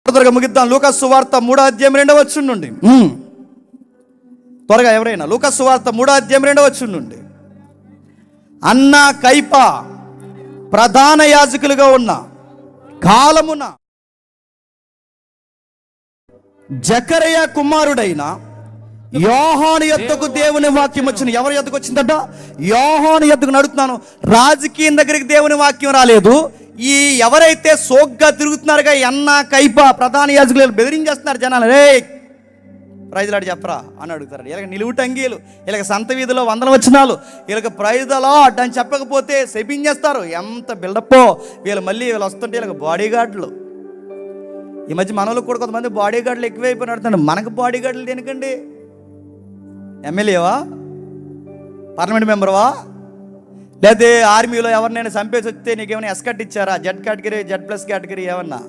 త్వరగా ముగిద్దాం. లూకాసు సువార్త 3:2 నుండి. త్వరగా ఎవరైనా లూకాసు సువార్త 3:2 నుండి. అన్న కైప ప్రధాన యాజకులుగా ఉన్న కాలమున జకరయ కుమారుడైన యోహాను యొద్దకు దేవుని వాక్యం వచ్చిన. ఎవరి యొద్దకు వచ్చిందట? యోహాను యొద్దకు. నడుతున్నాను, రాజకీయం దగ్గరికి దేవుని వాక్యం రాలేదు. ఈ ఎవరైతే సోగ్గా తిరుగుతున్నారుగా అన్న కైప ప్రధాన యాజకులు బెదిరించేస్తున్నారు జనాలు. రే ప్రైజ్లాడు చెప్పరా అని అడుగుతారు. ఇలాగ నిలువుటంగీలు, ఇలాగ సంత వీధిలో 100 వచనాలు, ఇలాగ ప్రైజ్లో అని చెప్పకపోతే శపించేస్తారు. ఎంత బిల్డప్పో వీళ్ళు. మళ్ళీ వీళ్ళు వస్తుంటే ఇలాగ బాడీ గార్డులు. ఈ మధ్య మనలో కూడా కొంతమంది బాడీ గార్డులు ఎక్కువైపోయి నడుతున్నారు. మనకు బాడీ గార్డులు దేనికండి? ఎమ్మెల్యేవా, పార్లమెంట్ మెంబర్వా, లేదా ఆర్మీలో ఎవరినైనా చంపేసి వస్తే నీకేమైనా ఎస్కట్ ఇచ్చారా? జెడ్ కేటగిరీ, జెడ్+ కేటగిరీ ఏమన్నా,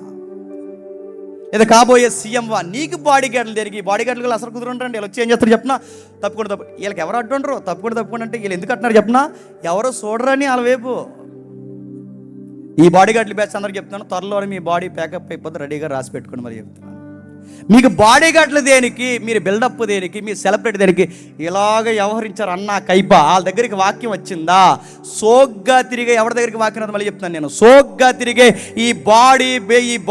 లేదా కాబోయే సీఎంవా? నీకు బాడీ గార్డులు దేనికి? బాడీ గార్డులు అసలు కుదురుంటారండి. వీళ్ళు వచ్చి ఏం చేస్తారు చెప్పినా, తప్పకుండా వీళ్ళకి ఎవరు అడ్డుండరు. తప్పకుండా అంటే వీళ్ళు ఎందుకు అంటున్నారు చెప్పినా, ఎవరో చూడరని వాళ్ళ వైపు. ఈ బాడీ గార్డులు బ్యాచ్ అందరికి చెప్తున్నాను, త్వరలో మీ బాడీ ప్యాకప్ అయిపోతే రెడీగా రాసి పెట్టుకోండి. మరి చెప్తున్నాను, మీకు బాడీ గార్డులు దేనికి? మీరు బిల్డప్ దేనికి? మీ సెలబ్రిటీ దేనికి? ఇలాగ వ్యవహరించారు అన్న కైప. వాళ్ళ దగ్గరికి వాక్యం వచ్చిందా? సోగ్గా తిరిగే ఎవరి దగ్గరికి వాక్యం? మళ్ళీ చెప్తున్నాను నేను, సోగ్గా తిరిగే ఈ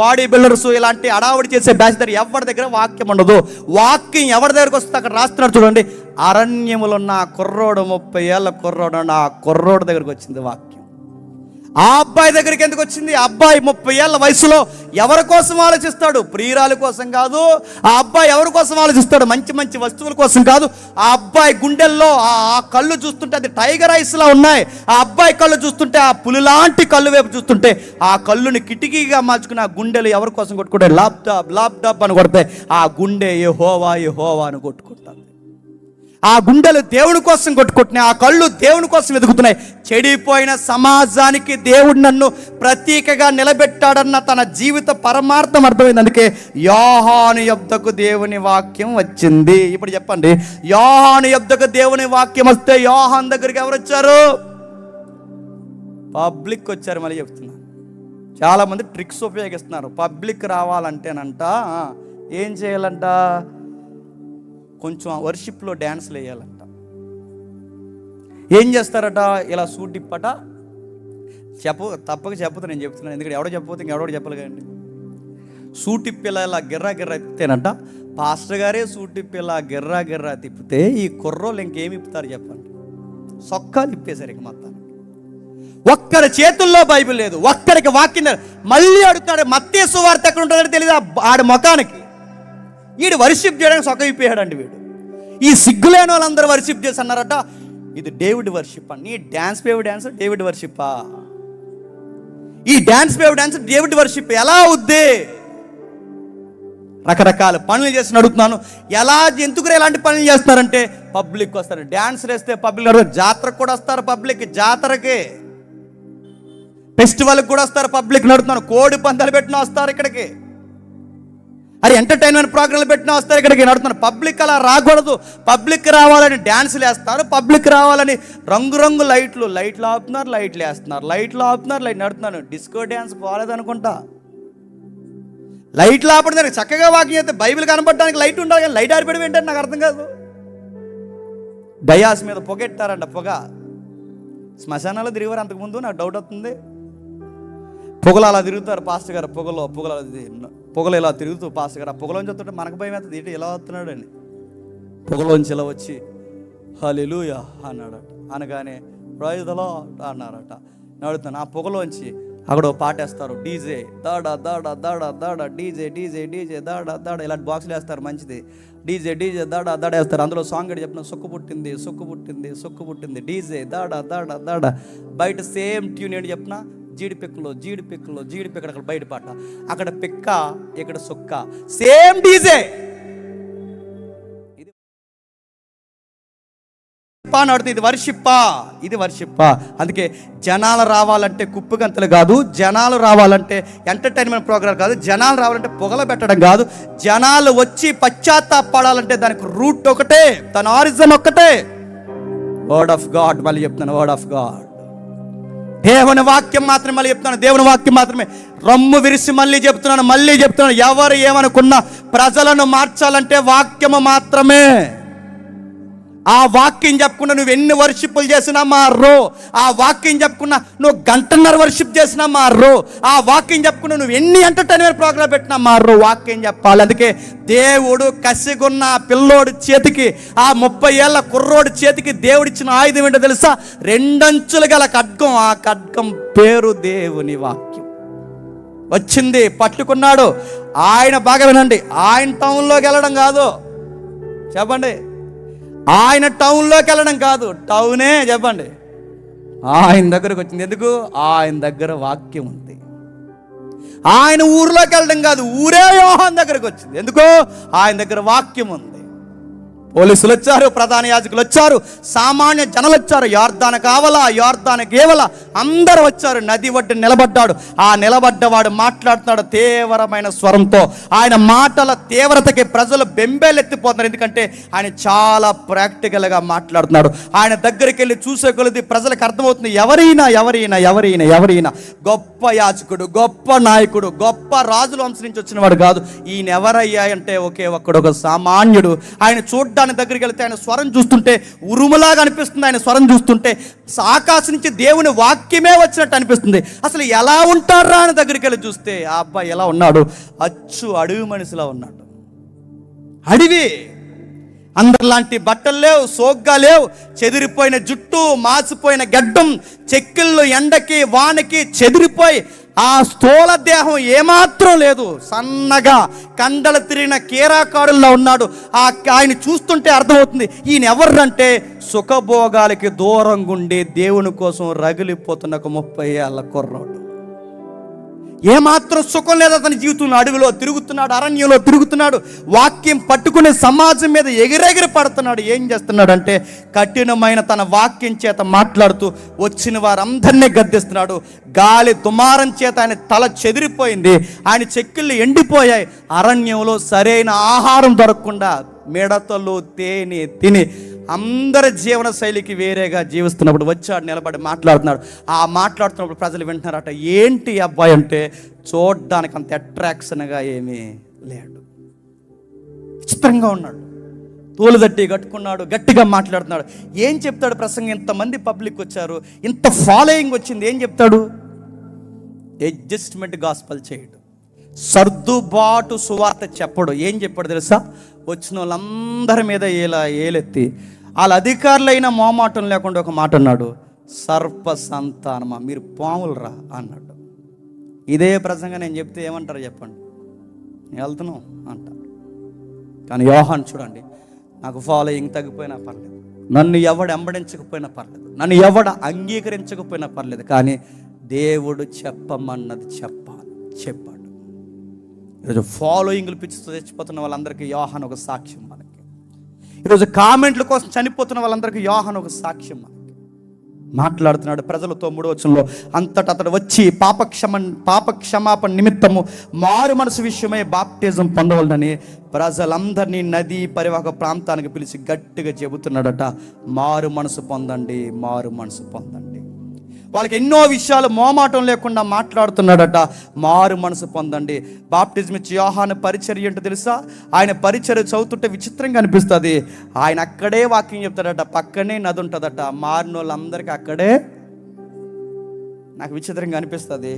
బాడీ బిల్డర్స్, ఇలాంటి అడావుడి చేసే బ్యాచ్ దగ్గర ఎవరి దగ్గర వాక్యం ఉండదు. వాక్యం ఎవరి దగ్గరకు వస్తే అక్కడ రాస్తున్నారు చూడండి. అరణ్యములో ఉన్న కుర్రోడు, 30 ఏళ్ళ కుర్రోడు, ఆ కుర్రోడు దగ్గరకు వచ్చింది వాక్యం. ఆ అబ్బాయి దగ్గరికి ఎందుకు వచ్చింది? ఆ అబ్బాయి 30 ఏళ్ల వయసులో ఎవరి కోసం ఆలోచిస్తాడు? ప్రియురాలి కోసం కాదు. ఆ అబ్బాయి ఎవరి కోసం ఆలోచిస్తాడు? మంచి మంచి వస్తువుల కోసం కాదు. ఆ అబ్బాయి గుండెల్లో ఆ కళ్ళు చూస్తుంటే అది టైగర్ ఐస్లా ఉన్నాయి. ఆ అబ్బాయి కళ్ళు చూస్తుంటే ఆ పులి లాంటి కళ్ళు వైపు చూస్తుంటే ఆ కళ్ళుని కిటికీగా మార్చుకుని ఆ గుండెలు ఎవరి కోసం కొట్టుకుంటే లాప్టాప్ అని కొడితే ఆ గుండె యెహోవా యెహోవా అని కొట్టుకుంటారు. ఆ గుండెలు దేవుని కోసం కొట్టుకుంటున్నాయి, ఆ కళ్ళు దేవుని కోసం వెతుకుతున్నాయి. చెడిపోయిన సమాజానికి దేవుడు నన్ను ప్రతీకగా నిలబెట్టాడన్న తన జీవిత పరమార్థం అర్థమైంది. అందుకే యోహాను యొద్దకు దేవుని వాక్యం వచ్చింది. ఇప్పుడు చెప్పండి, యోహాను యొద్దకు దేవుని వాక్యం వస్తే యోహాను దగ్గరికి ఎవరు వచ్చారు? పబ్లిక్ వచ్చారు. మళ్ళీ చెప్తున్నా, చాలామంది ట్రిక్స్ ఉపయోగిస్తున్నారు. పబ్లిక్ రావాలంటేనంట ఏం చేయాలంట? కొంచెం వర్షిప్లో డ్యాన్స్లు వేయాలంట. ఏం చేస్తారట? ఇలా సూట్ ఇప్పట తప్పక చెప్పదు, నేను చెప్తున్నాను. ఎందుకంటే ఎవడో చెప్పకపోతే ఇంకెవడో చెప్పాలి కదండి. సూట్ ఇప్పేలా ఇలా గిర్రా తిప్పుతేనంట, పాస్టర్ గారే సూట్ ఇప్పేలా గిర్రా తిప్పితే ఈ కుర్రోళ్ళు ఇంకేమి ఇప్పుతారు చెప్పండి? సొక్కాలు ఇప్పేశారు ఇక మొత్తం. ఒక్కరి చేతుల్లో బైబిల్ లేదు, ఒక్కరికి వాక్యం. మళ్ళీ అడుగుతాడు, మత్తయి సువార్త ఎక్కడ ఉంటుందని తెలియదు ఆడి ముఖానికి. వీడు వర్షిప్ చేయడానికి సొక్క ఇప్పేయాడండి వీడు. ఈ సిగ్గులేని వాళ్ళందరూ వర్షిప్ చేసి అన్నారట, ఇది డేవిడ్ వర్షిప్ అని. డ్యాన్స్ పేవ్ డ్యాన్స్ డేవిడ్ వర్షిప్పా? ఈ డ్యాన్స్ పేవ్ డ్యాన్స్ డేవిడ్ వర్షిప్ ఎలా అవుద్ది? రకరకాల పనులు చేసి అడుగుతున్నాను, ఎందుకు ఎలాంటి పనులు చేస్తున్నారంటే పబ్లిక్ వస్తారు. డ్యాన్స్ వేస్తే పబ్లిక్, జాతరకు కూడా వస్తారు పబ్లిక్, జాతరకి ఫెస్టివల్కి కూడా వస్తారు పబ్లిక్. నడుతున్నాను, కోడి పందాలు పెట్టినా వస్తారు ఇక్కడికి, అరే ఎంటర్టైన్మెంట్ ప్రోగ్రాంలు పెట్టినా వస్తారు ఇక్కడికి. నడుతున్నాను, పబ్లిక్ అలా రాకూడదు. పబ్లిక్ రావాలని డ్యాన్సులు వేస్తారు, పబ్లిక్ రావాలని రంగురంగు లైట్లు ఆపుతున్నారు, లైట్లు వేస్తున్నారు, లైట్ నడుతున్నాను. డిస్కో డ్యాన్స్ పోలేదనుకుంటా. లైట్లు ఆపడానికి చక్కగా వాకింగ్ చేస్తే బైబిల్ కనపడడానికి లైట్ ఉండాలి, కానీ లైట్ ఆరిపోవడం ఏంటంటే నాకు అర్థం కాదు. డయాస్ మీద పొగెట్టారంట, పొగ. శ్మశానాల్లో తిరిగారు అంతకుముందు, నాకు డౌట్ వస్తుంది. పొగలు అలా తిరుగుతారు పాస్టర్ గారు, పొగలు ఇలా తిరుగుతూ పాస్టర్ గారు ఆ పొగలోంచి వస్తుంటే మనకు భయం అవుతుంది, ఏంటి ఇలా వస్తున్నాడు అని. పొగలోంచి ఇలా వచ్చి హల్లెలూయా అన్నాడట. అనగానే ప్రైజ్ ది లార్డ్ అన్నారట. నడుతున్నాను, ఆ పొగలోంచి అక్కడ పాటేస్తారు, డీజే దాడ దాడ దాడ దాడ డీజే దాడ ఇలాంటి బాక్సులు వేస్తారు, మంచిది. డీజే దాడ వేస్తారు. అందులో సాంగ్ గడి చెప్పిన సొక్కు పుట్టింది డీజే దాడ దాడ దాడ. బయట సేమ్ ట్యూన్ ఏంటి చెప్పిన, జీడిపిక్కలో అక్కడ బయట పాట, అక్కడ పిక్క ఇక్కడ సొక్క, సేమ్ డీజే. ఇది వర్షిప్పా. అందుకే జనాలు రావాలంటే కుప్పుగంతలు కాదు, జనాలు రావాలంటే ఎంటర్టైన్మెంట్ ప్రోగ్రాం కాదు, జనాలు రావాలంటే పొగల పెట్టడం కాదు. జనాలు వచ్చి పశ్చాత్తాపడాలంటే దానికి రూట్ ఒకటే, దాని ఆరిజిన్ ఒక్కటే, వర్డ్ ఆఫ్ గాడ్. మళ్ళీ చెప్తున్నాను, వర్డ్ ఆఫ్ గాడ్, దేవుని వాక్యం మాత్రమే. మళ్ళీ చెప్తున్నాను, దేవుని వాక్యం మాత్రమే. రొమ్ము విరిసి మళ్ళీ చెప్తున్నాను, ఎవరు ఏమనుకున్నా ప్రజలను మార్చాలంటే వాక్యము మాత్రమే. ఆ వాక్యం చెప్పకుండా నువ్వు ఎన్ని వర్షిప్పులు చేసినా మారు, ఆ వాక్యం చెప్పకుండా నువ్వు 1.5 వర్షిప్ చేసినా మారు, ఆ వాక్యం చెప్పకుండా నువ్వు ఎన్ని ఎంటర్టైన్మెంట్ ప్రోగ్రాం పెట్టినా మారు. వాక్యం చెప్పాలి. అందుకే దేవుడు కసిగున్న పిల్లోడు చేతికి, ఆ 30 ఏళ్ల కుర్రోడు చేతికి దేవుడిచ్చిన ఆయుధం ఏంటో తెలుసా? 2 అంచులు గల ఖడ్గం. ఆ ఖడ్గం పేరు దేవుని వాక్యం. వచ్చింది, పట్టుకున్నాడు. ఆయన బాగా వినండి, ఆయన టౌన్లోకి వెళ్ళడం కాదు, చెప్పండి, ఆయన టౌన్లోకి వెళ్ళడం కాదు, టౌనే చెప్పండి ఆయన దగ్గరకు వచ్చింది. ఎందుకు? ఆయన దగ్గర వాక్యం ఉంది. ఆయన ఊర్లోకి వెళ్ళడం కాదు, ఊరే యోహాను దగ్గరకు వచ్చింది. ఎందుకు? ఆయన దగ్గర వాక్యం ఉంది. పోలీసులు వచ్చారు, ప్రధాన యాజకులు వచ్చారు, సామాన్య జనులు వచ్చారు, యోర్దాను కావాలా, యోర్దాను గేవల అందరూ వచ్చారు. నది ఒడ్డు నిలబడ్డాడు. ఆ నిలబడ్డవాడు మాట్లాడుతున్నాడు తీవ్రమైన స్వరంతో. ఆయన మాటల తీవ్రతకి ప్రజలు బెంబేలెత్తిపోతున్నారు. ఎందుకంటే ఆయన చాలా ప్రాక్టికల్గా మాట్లాడుతున్నాడు. ఆయన దగ్గరికి వెళ్ళి చూసే కొలది ప్రజలకు అర్థమవుతుంది, ఎవరైనా గొప్ప యాజకుడు, గొప్ప నాయకుడు, గొప్ప రాజుల వంశం నుంచి వచ్చిన వాడు కాదు. ఈయన ఎవరయ్యా అంటే ఒకే ఒక్కడు, ఒక సామాన్యుడు. ఆయన చూడ్డానికి దగ్గరికి వెళ్తే ఆయన స్వరం చూస్తుంటే ఉరుములాగా అనిపిస్తుంది. ఆయన స్వరం చూస్తుంటే ఆకాశం నుంచి దేవుని వాక్యమే వచ్చినట్టు అనిపిస్తుంది. అసలు ఎలా ఉంటారా అని దగ్గరికి వెళ్ళి చూస్తే ఆ అబ్బాయి ఎలా ఉన్నాడు? అచ్చు అడవి మనిషిలా ఉన్నాడు. అడవి అందరిలాంటి బట్టలు లేవు, సోగ్గా లేవు, చెదిరిపోయిన జుట్టు, మాసిపోయిన గడ్డం, చెక్కిళ్ళు ఎండకి వానకి చెదిరిపోయి ఆ స్థూల దేహం ఏమాత్రం లేదు, సన్నగా కండలు తిరిగిన కీరాకారుల్లో ఉన్నాడు. ఆయన చూస్తుంటే అర్థమవుతుంది ఈయన ఎవరంటే సుఖభోగాలకి దూరంగా ఉండి దేవుని కోసం రగిలిపోతున్న ఒక 30 ఏళ్ల కుర్రాడు. ఏమాత్రం సుఖం లేదు అతని జీవితంలో. అడవిలో తిరుగుతున్నాడు, అరణ్యంలో తిరుగుతున్నాడు, వాక్యం పట్టుకునే సమాజం మీద ఎగిరెగిరి పడుతున్నాడు. ఏం చేస్తున్నాడంటే కఠినమైన తన వాక్యం చేత మాట్లాడుతూ వచ్చిన వారందరినీ గద్దిస్తున్నాడు. గాలి దుమారం చేత ఆయన తల చెదిరిపోయింది, ఆయన చెక్కిళ్ళు ఎండిపోయాయి. అరణ్యంలో సరైన ఆహారం దొరకకుండా మిడతలు తేనె తిని అందరి జీవన శైలికి వేరేగా జీవిస్తున్నప్పుడు వచ్చాడు, నిలబడి మాట్లాడుతున్నాడు. ఆ మాట్లాడుతున్నప్పుడు ప్రజలు వింటున్నారట, ఏంటి అబ్బాయి అంటే చూడడానికి అంత అట్రాక్షన్గా ఏమీ లేడు, విచిత్రంగా ఉన్నాడు, తోలు దట్టి కట్టుకున్నాడు, గట్టిగా మాట్లాడుతున్నాడు. ఏం చెప్తాడు ప్రసంగం? ఇంతమంది పబ్లిక్ వచ్చారు, ఇంత ఫాలోయింగ్ వచ్చింది, ఏం చెప్తాడు? అడ్జస్ట్మెంట్ గాస్పల్ చేయడు, సర్దుబాటు సువార్త చెప్పడు. ఏం చెప్పాడు తెలుసా? వచ్చిన వాళ్ళందరి మీద ఏలెత్తి వాళ్ళ అధికారులైన మోమాటం లేకుండా ఒక మాట అన్నాడు, సర్ప సంతానమా మీరు పాములరా అన్నాడు. ఇదే ప్రసంగా నేను చెప్తే ఏమంటారు చెప్పండి? వెళ్తున్నాం అంటారు. కానీ యోహాను చూడండి, నాకు ఫాలోయింగ్ తగ్గిపోయినా పర్లేదు, నన్ను ఎవడు వెంబడించకపోయినా పర్లేదు, నన్ను ఎవడు అంగీకరించకపోయినా పర్లేదు, కానీ దేవుడు చెప్పమన్నది చెప్పాడు. ఈరోజు ఫాలోయింగ్లు పిచ్చితో చచ్చిపోతున్న వాళ్ళందరికీ యోహాను ఒక సాక్ష్యం మనకి. ఈరోజు కామెంట్ల కోసం చనిపోతున్న వాళ్ళందరికీ యోహాను ఒక సాక్ష్యం మనకి. మాట్లాడుతున్నాడు ప్రజలతో 3వ వచనంలో, అంతటా అతడు వచ్చి పాపక్షమాపణ నిమిత్తము మారు మనసు విషయమై బాప్టిజం పొందవాలని ప్రజలందరినీ నదీ పరివాహక ప్రాంతానికి పిలిచి గట్టిగా చెబుతున్నాడట, మారు మనసు పొందండి, మారు మనసు పొందండి. వాళ్ళకి ఎన్నో విషయాలు మోమాటం లేకుండా మాట్లాడుతున్నాడట, మారు మనసు పొందండి. బాప్టిజం ఇచ్చి యోహాను పరిచర్య ఏంటో తెలుసా? ఆయన పరిచర్య చదువుతుంటే విచిత్రంగా అనిపిస్తుంది. ఆయన అక్కడే వాక్యం చెప్తాడట, పక్కనే నది ఉంటుందట, మారిన వాళ్ళందరికీ అక్కడే. నాకు విచిత్రంగా అనిపిస్తుంది.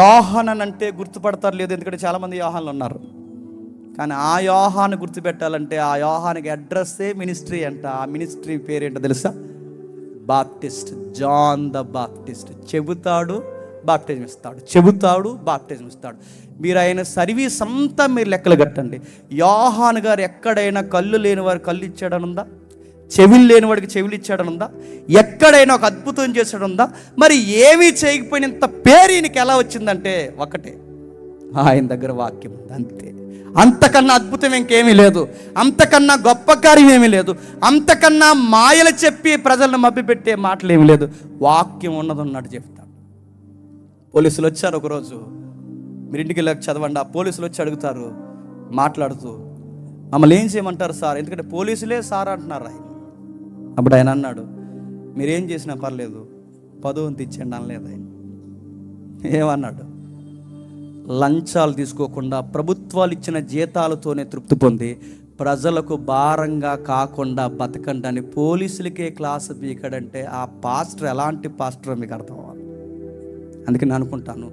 యోహాన్ అంటే గుర్తుపడతారు లేదు, ఎందుకంటే చాలామంది యోహాన్లు ఉన్నారు, కానీ ఆ యోహాను గుర్తుపెట్టాలంటే ఆ యోహానికి అడ్రస్సే మినిస్ట్రీ అంట. ఆ మినిస్ట్రీ పేరేంటో తెలుసా? Baptist, John the Baptist. చెబుతాడు, బాప్టిజం ఇస్తాడు, చెబుతాడు, బాప్టిజం ఇస్తాడు. మీరు ఆయన సర్వీస్ అంతా మీరు లెక్కలు కట్టండి. యోహాను గారు ఎక్కడైనా కళ్ళు లేని వారు కళ్ళు ఇచ్చాడనుందా? చెవులు లేని వాడికి చెవులు ఇచ్చాడనుందా? ఎక్కడైనా ఒక అద్భుతం చేశాడుందా? మరి ఏమీ చేయకపోయినంత పేరు ఈయనకి ఎలా వచ్చిందంటే ఒకటే, ఆయన దగ్గర వాక్యం ఉంది, అంతే. అంతకన్నా అద్భుతం ఇంకేమీ లేదు, అంతకన్నా గొప్ప కార్యం ఏమీ లేదు, అంతకన్నా మాయలు చెప్పి ప్రజలను మభ్యపెట్టే మాటలు ఏమీ లేదు. వాక్యం ఉన్నది ఉన్నట్టు చెప్తాడు. పోలీసులు వచ్చారు ఒకరోజు, మీరు ఇంటికి వెళ్ళక చదవండి. ఆ పోలీసులు వచ్చి అడుగుతారు మాట్లాడుతూ, మమ్మల్ని ఏం చేయమంటారు సార్? ఎందుకంటే పోలీసులే సార్ అంటున్నారు ఆయన. అప్పుడు ఆయన అన్నాడు, మీరేం చేసినా పర్లేదు, పదవంతి ఇచ్చేయండి అనలేదు ఆయన. ఏమన్నాడు? లంచాలు తీసుకోకుండా ప్రభుత్వాలు ఇచ్చిన జీతాలతోనే తృప్తి పొంది ప్రజలకు భారంగా కాకుండా బతకండి అని పోలీసులకే క్లాసు పీకడంటే ఆ పాస్టర్ ఎలాంటి పాస్టర్ మీకు అర్థం అవ్వాలి. అందుకే నేను అనుకుంటాను,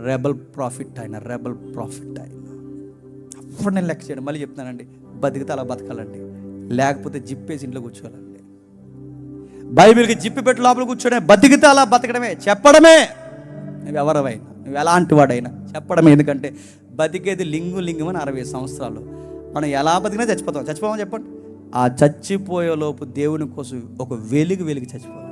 రెబల్ ప్రాఫిట్ ఆయన. అప్పుడు నేను లెక్క చేయడం మళ్ళీ చెప్తానండి, బతికితే అలా బతకాలండి, లేకపోతే జిప్పేసి ఇంట్లో కూర్చోవాలండి. బైబిల్కి జిప్పి పెట్టి లోపల కూర్చోడమే, బతికితే అలా బతకడమే, చెప్పడమే. నువ్వు ఎవరైనా, నువ్వు ఎలాంటి వాడైనా చెప్పడమే. ఎందుకంటే బతికేది లింగం అని 60 సంవత్సరాలు. మనం ఎలా బతికినా చచ్చిపోతామని చెప్పండి. ఆ చచ్చిపోయేలోపు దేవుని కోసం ఒక వెలుగు చచ్చిపోవాలి.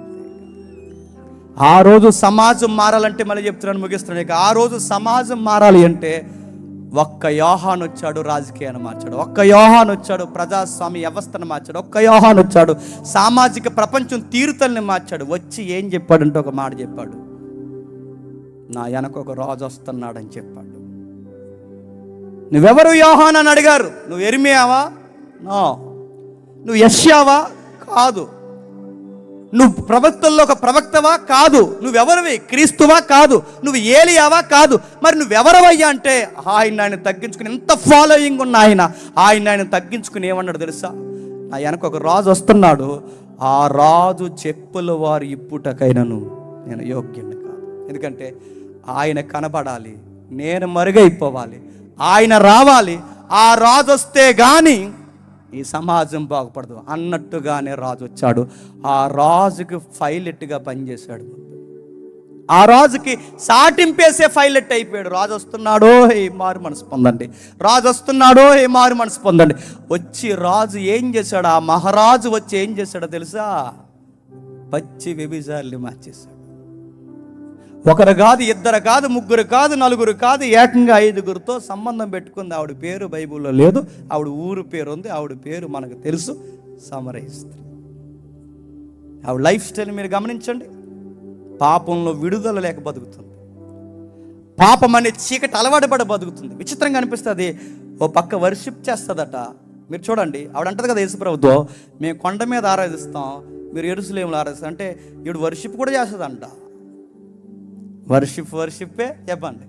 ఆ రోజు సమాజం మారాలంటే, మళ్ళీ చెప్తున్నాను, ముగిస్తున్నాను ఇక. ఆ రోజు సమాజం మారాలి అంటే ఒక్క యోహాను వచ్చాడు, రాజకీయాన్ని మార్చాడు. ఒక్క యోహాను వచ్చాడు, ప్రజాస్వామ్య వ్యవస్థను మార్చాడు. ఒక్క యోహాను వచ్చాడు, సామాజిక ప్రపంచం తీరుతల్ని మార్చాడు. వచ్చి ఏం చెప్పాడంటే ఒక మాట చెప్పాడు, నా వెనక ఒక రాజు వస్తున్నాడని చెప్పాడు. నువ్వెవరు యోహాను అని అడిగారు. నువ్వు ఎర్మియావా? నో. నువ్వు యెషయావా? కాదు. నువ్వు ప్రవక్తల్లో ఒక ప్రవక్తవా? కాదు. నువ్వెవరివి? క్రీస్తువా? కాదు. నువ్వు ఏలియావా? కాదు. మరి నువ్వెవరవయ్యా అంటే ఆయన తగ్గించుకుని, ఎంత ఫాలోయింగ్ ఉన్న ఆయన తగ్గించుకుని ఏమన్నాడు తెలుసా? నా వెనక ఒక రాజు వస్తున్నాడు, ఆ రాజు చెప్పుల వారు ఇప్పుటకైనను నేను యోగ్యుని కాదు. ఎందుకంటే ఆయన కనబడాలి, నేను మరుగైపోవాలి, ఆయన రావాలి. ఆ రాజు వస్తే కానీ ఈ సమాజం బాగుపడదు అన్నట్టుగానే రాజు వచ్చాడు. ఆ రాజుకి పైలట్గా పనిచేశాడు. ఆ రాజుకి సాటింపేసే పైలట్ అయిపోయాడు. రాజు వస్తున్నాడో ఏ మారు మనసు పొందండి, రాజు వస్తున్నాడో ఏ మారు మనసు పొందండి. వచ్చి రాజు ఏం చేశాడు, ఆ మహారాజు వచ్చి ఏం చేశాడో తెలుసా? పచ్చి వ్యభిచారులు మార్చేశాడు. ఒకరు కాదు, ఇద్దరు కాదు, ముగ్గురు కాదు, నలుగురు కాదు, ఏకంగా 5గురితో సంబంధం పెట్టుకుంది. ఆవిడ పేరు బైబిల్లో లేదు, ఆవిడ ఊరు పేరు ఉంది. ఆవిడ పేరు మనకు తెలుసు, సమరయ స్త్రీ. ఆవిడ లైఫ్ స్టైల్ మీరు గమనించండి. పాపంలో విడుదల లేక బతుకుతుంది. పాపం అనే చీకటి అలవాటు పడి బతుకుతుంది. విచిత్రంగా అనిపిస్తుంది. ఓ పక్క వర్షిప్ చేస్తుందట. మీరు చూడండి, ఆవిడ అంటది కదా యేసుప్రభుతో, మేము కొండ మీద ఆరాధిస్తాం, మీరు యెరూషలేములో ఆరాధిస్తాం అంటే ఈవిడ వర్షిప్ కూడా చేస్తుందంట. వర్షిప్పే చెప్పండి,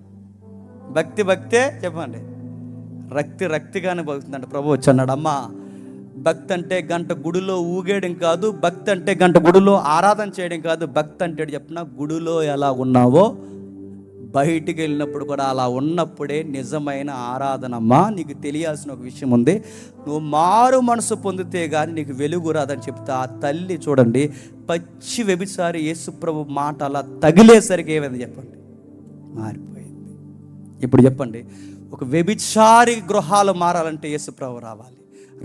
భక్తే చెప్పండి, రక్తిగానే బతుకుతుందంట. ప్రభు వచ్చి అన్నాడు, అమ్మా భక్తి అంటే గంట గుడిలో ఊగేయడం కాదు, భక్తి అంటే గంట గుడిలో ఆరాధన చేయడం కాదు. భక్తి అంటే చెప్పిన గుడిలో ఎలా ఉన్నావో బయటికి వెళ్ళినప్పుడు కూడా అలా ఉన్నప్పుడే నిజమైన ఆరాధనమ్మా. నీకు తెలియాల్సిన ఒక విషయం ఉంది, నువ్వు మారు మనసు పొందితే కానీ నీకు వెలుగు రాదని చెప్తా. ఆ తల్లి చూడండి, పచ్చి వ్యభిచారి యేసుప్రభు మాట అలా తగిలేసరికి ఏమైంది చెప్పండి, మారిపోయింది. ఇప్పుడు చెప్పండి, ఒక వ్యభిచారి గృహాలు మారాలంటే యేసుప్రభు రావాలి.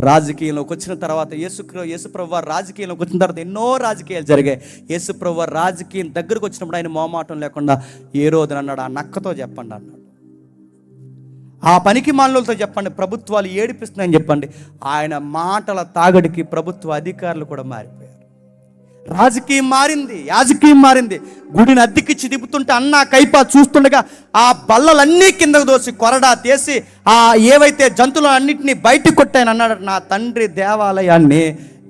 రాజకీయంలోకి వచ్చిన తర్వాత యేసుప్రభు వారు రాజకీయంలోకి వచ్చిన తర్వాత ఎన్నో రాజకీయాలు జరిగాయి. యేసుప్రభు వారు రాజకీయం దగ్గరకు వచ్చినప్పుడు ఆయన మోమాటం లేకుండా ఏ రోజున అన్నాడు, ఆ నక్కతో చెప్పండి అన్నాడు, ఆ పనికి మానులతో చెప్పండి, ప్రభుత్వాలు ఏడిపిస్తున్నాయని చెప్పండి. ఆయన మాటల తాగడికి ప్రభుత్వ అధికారులు కూడా మారిపోయారు. రాజకీయం మారింది, యాజకీయం మారింది. గుడిని అద్దెకిచ్చి తిప్పుతుంటే అన్నా కైపా చూస్తుండగా ఆ బల్లలన్నీ కిందకు దోసి కొరడా తీసి ఆ ఏవైతే జంతువులన్నింటినీ బయటికి కొట్టాయని అన్నాడు. నా తండ్రి దేవాలయాన్ని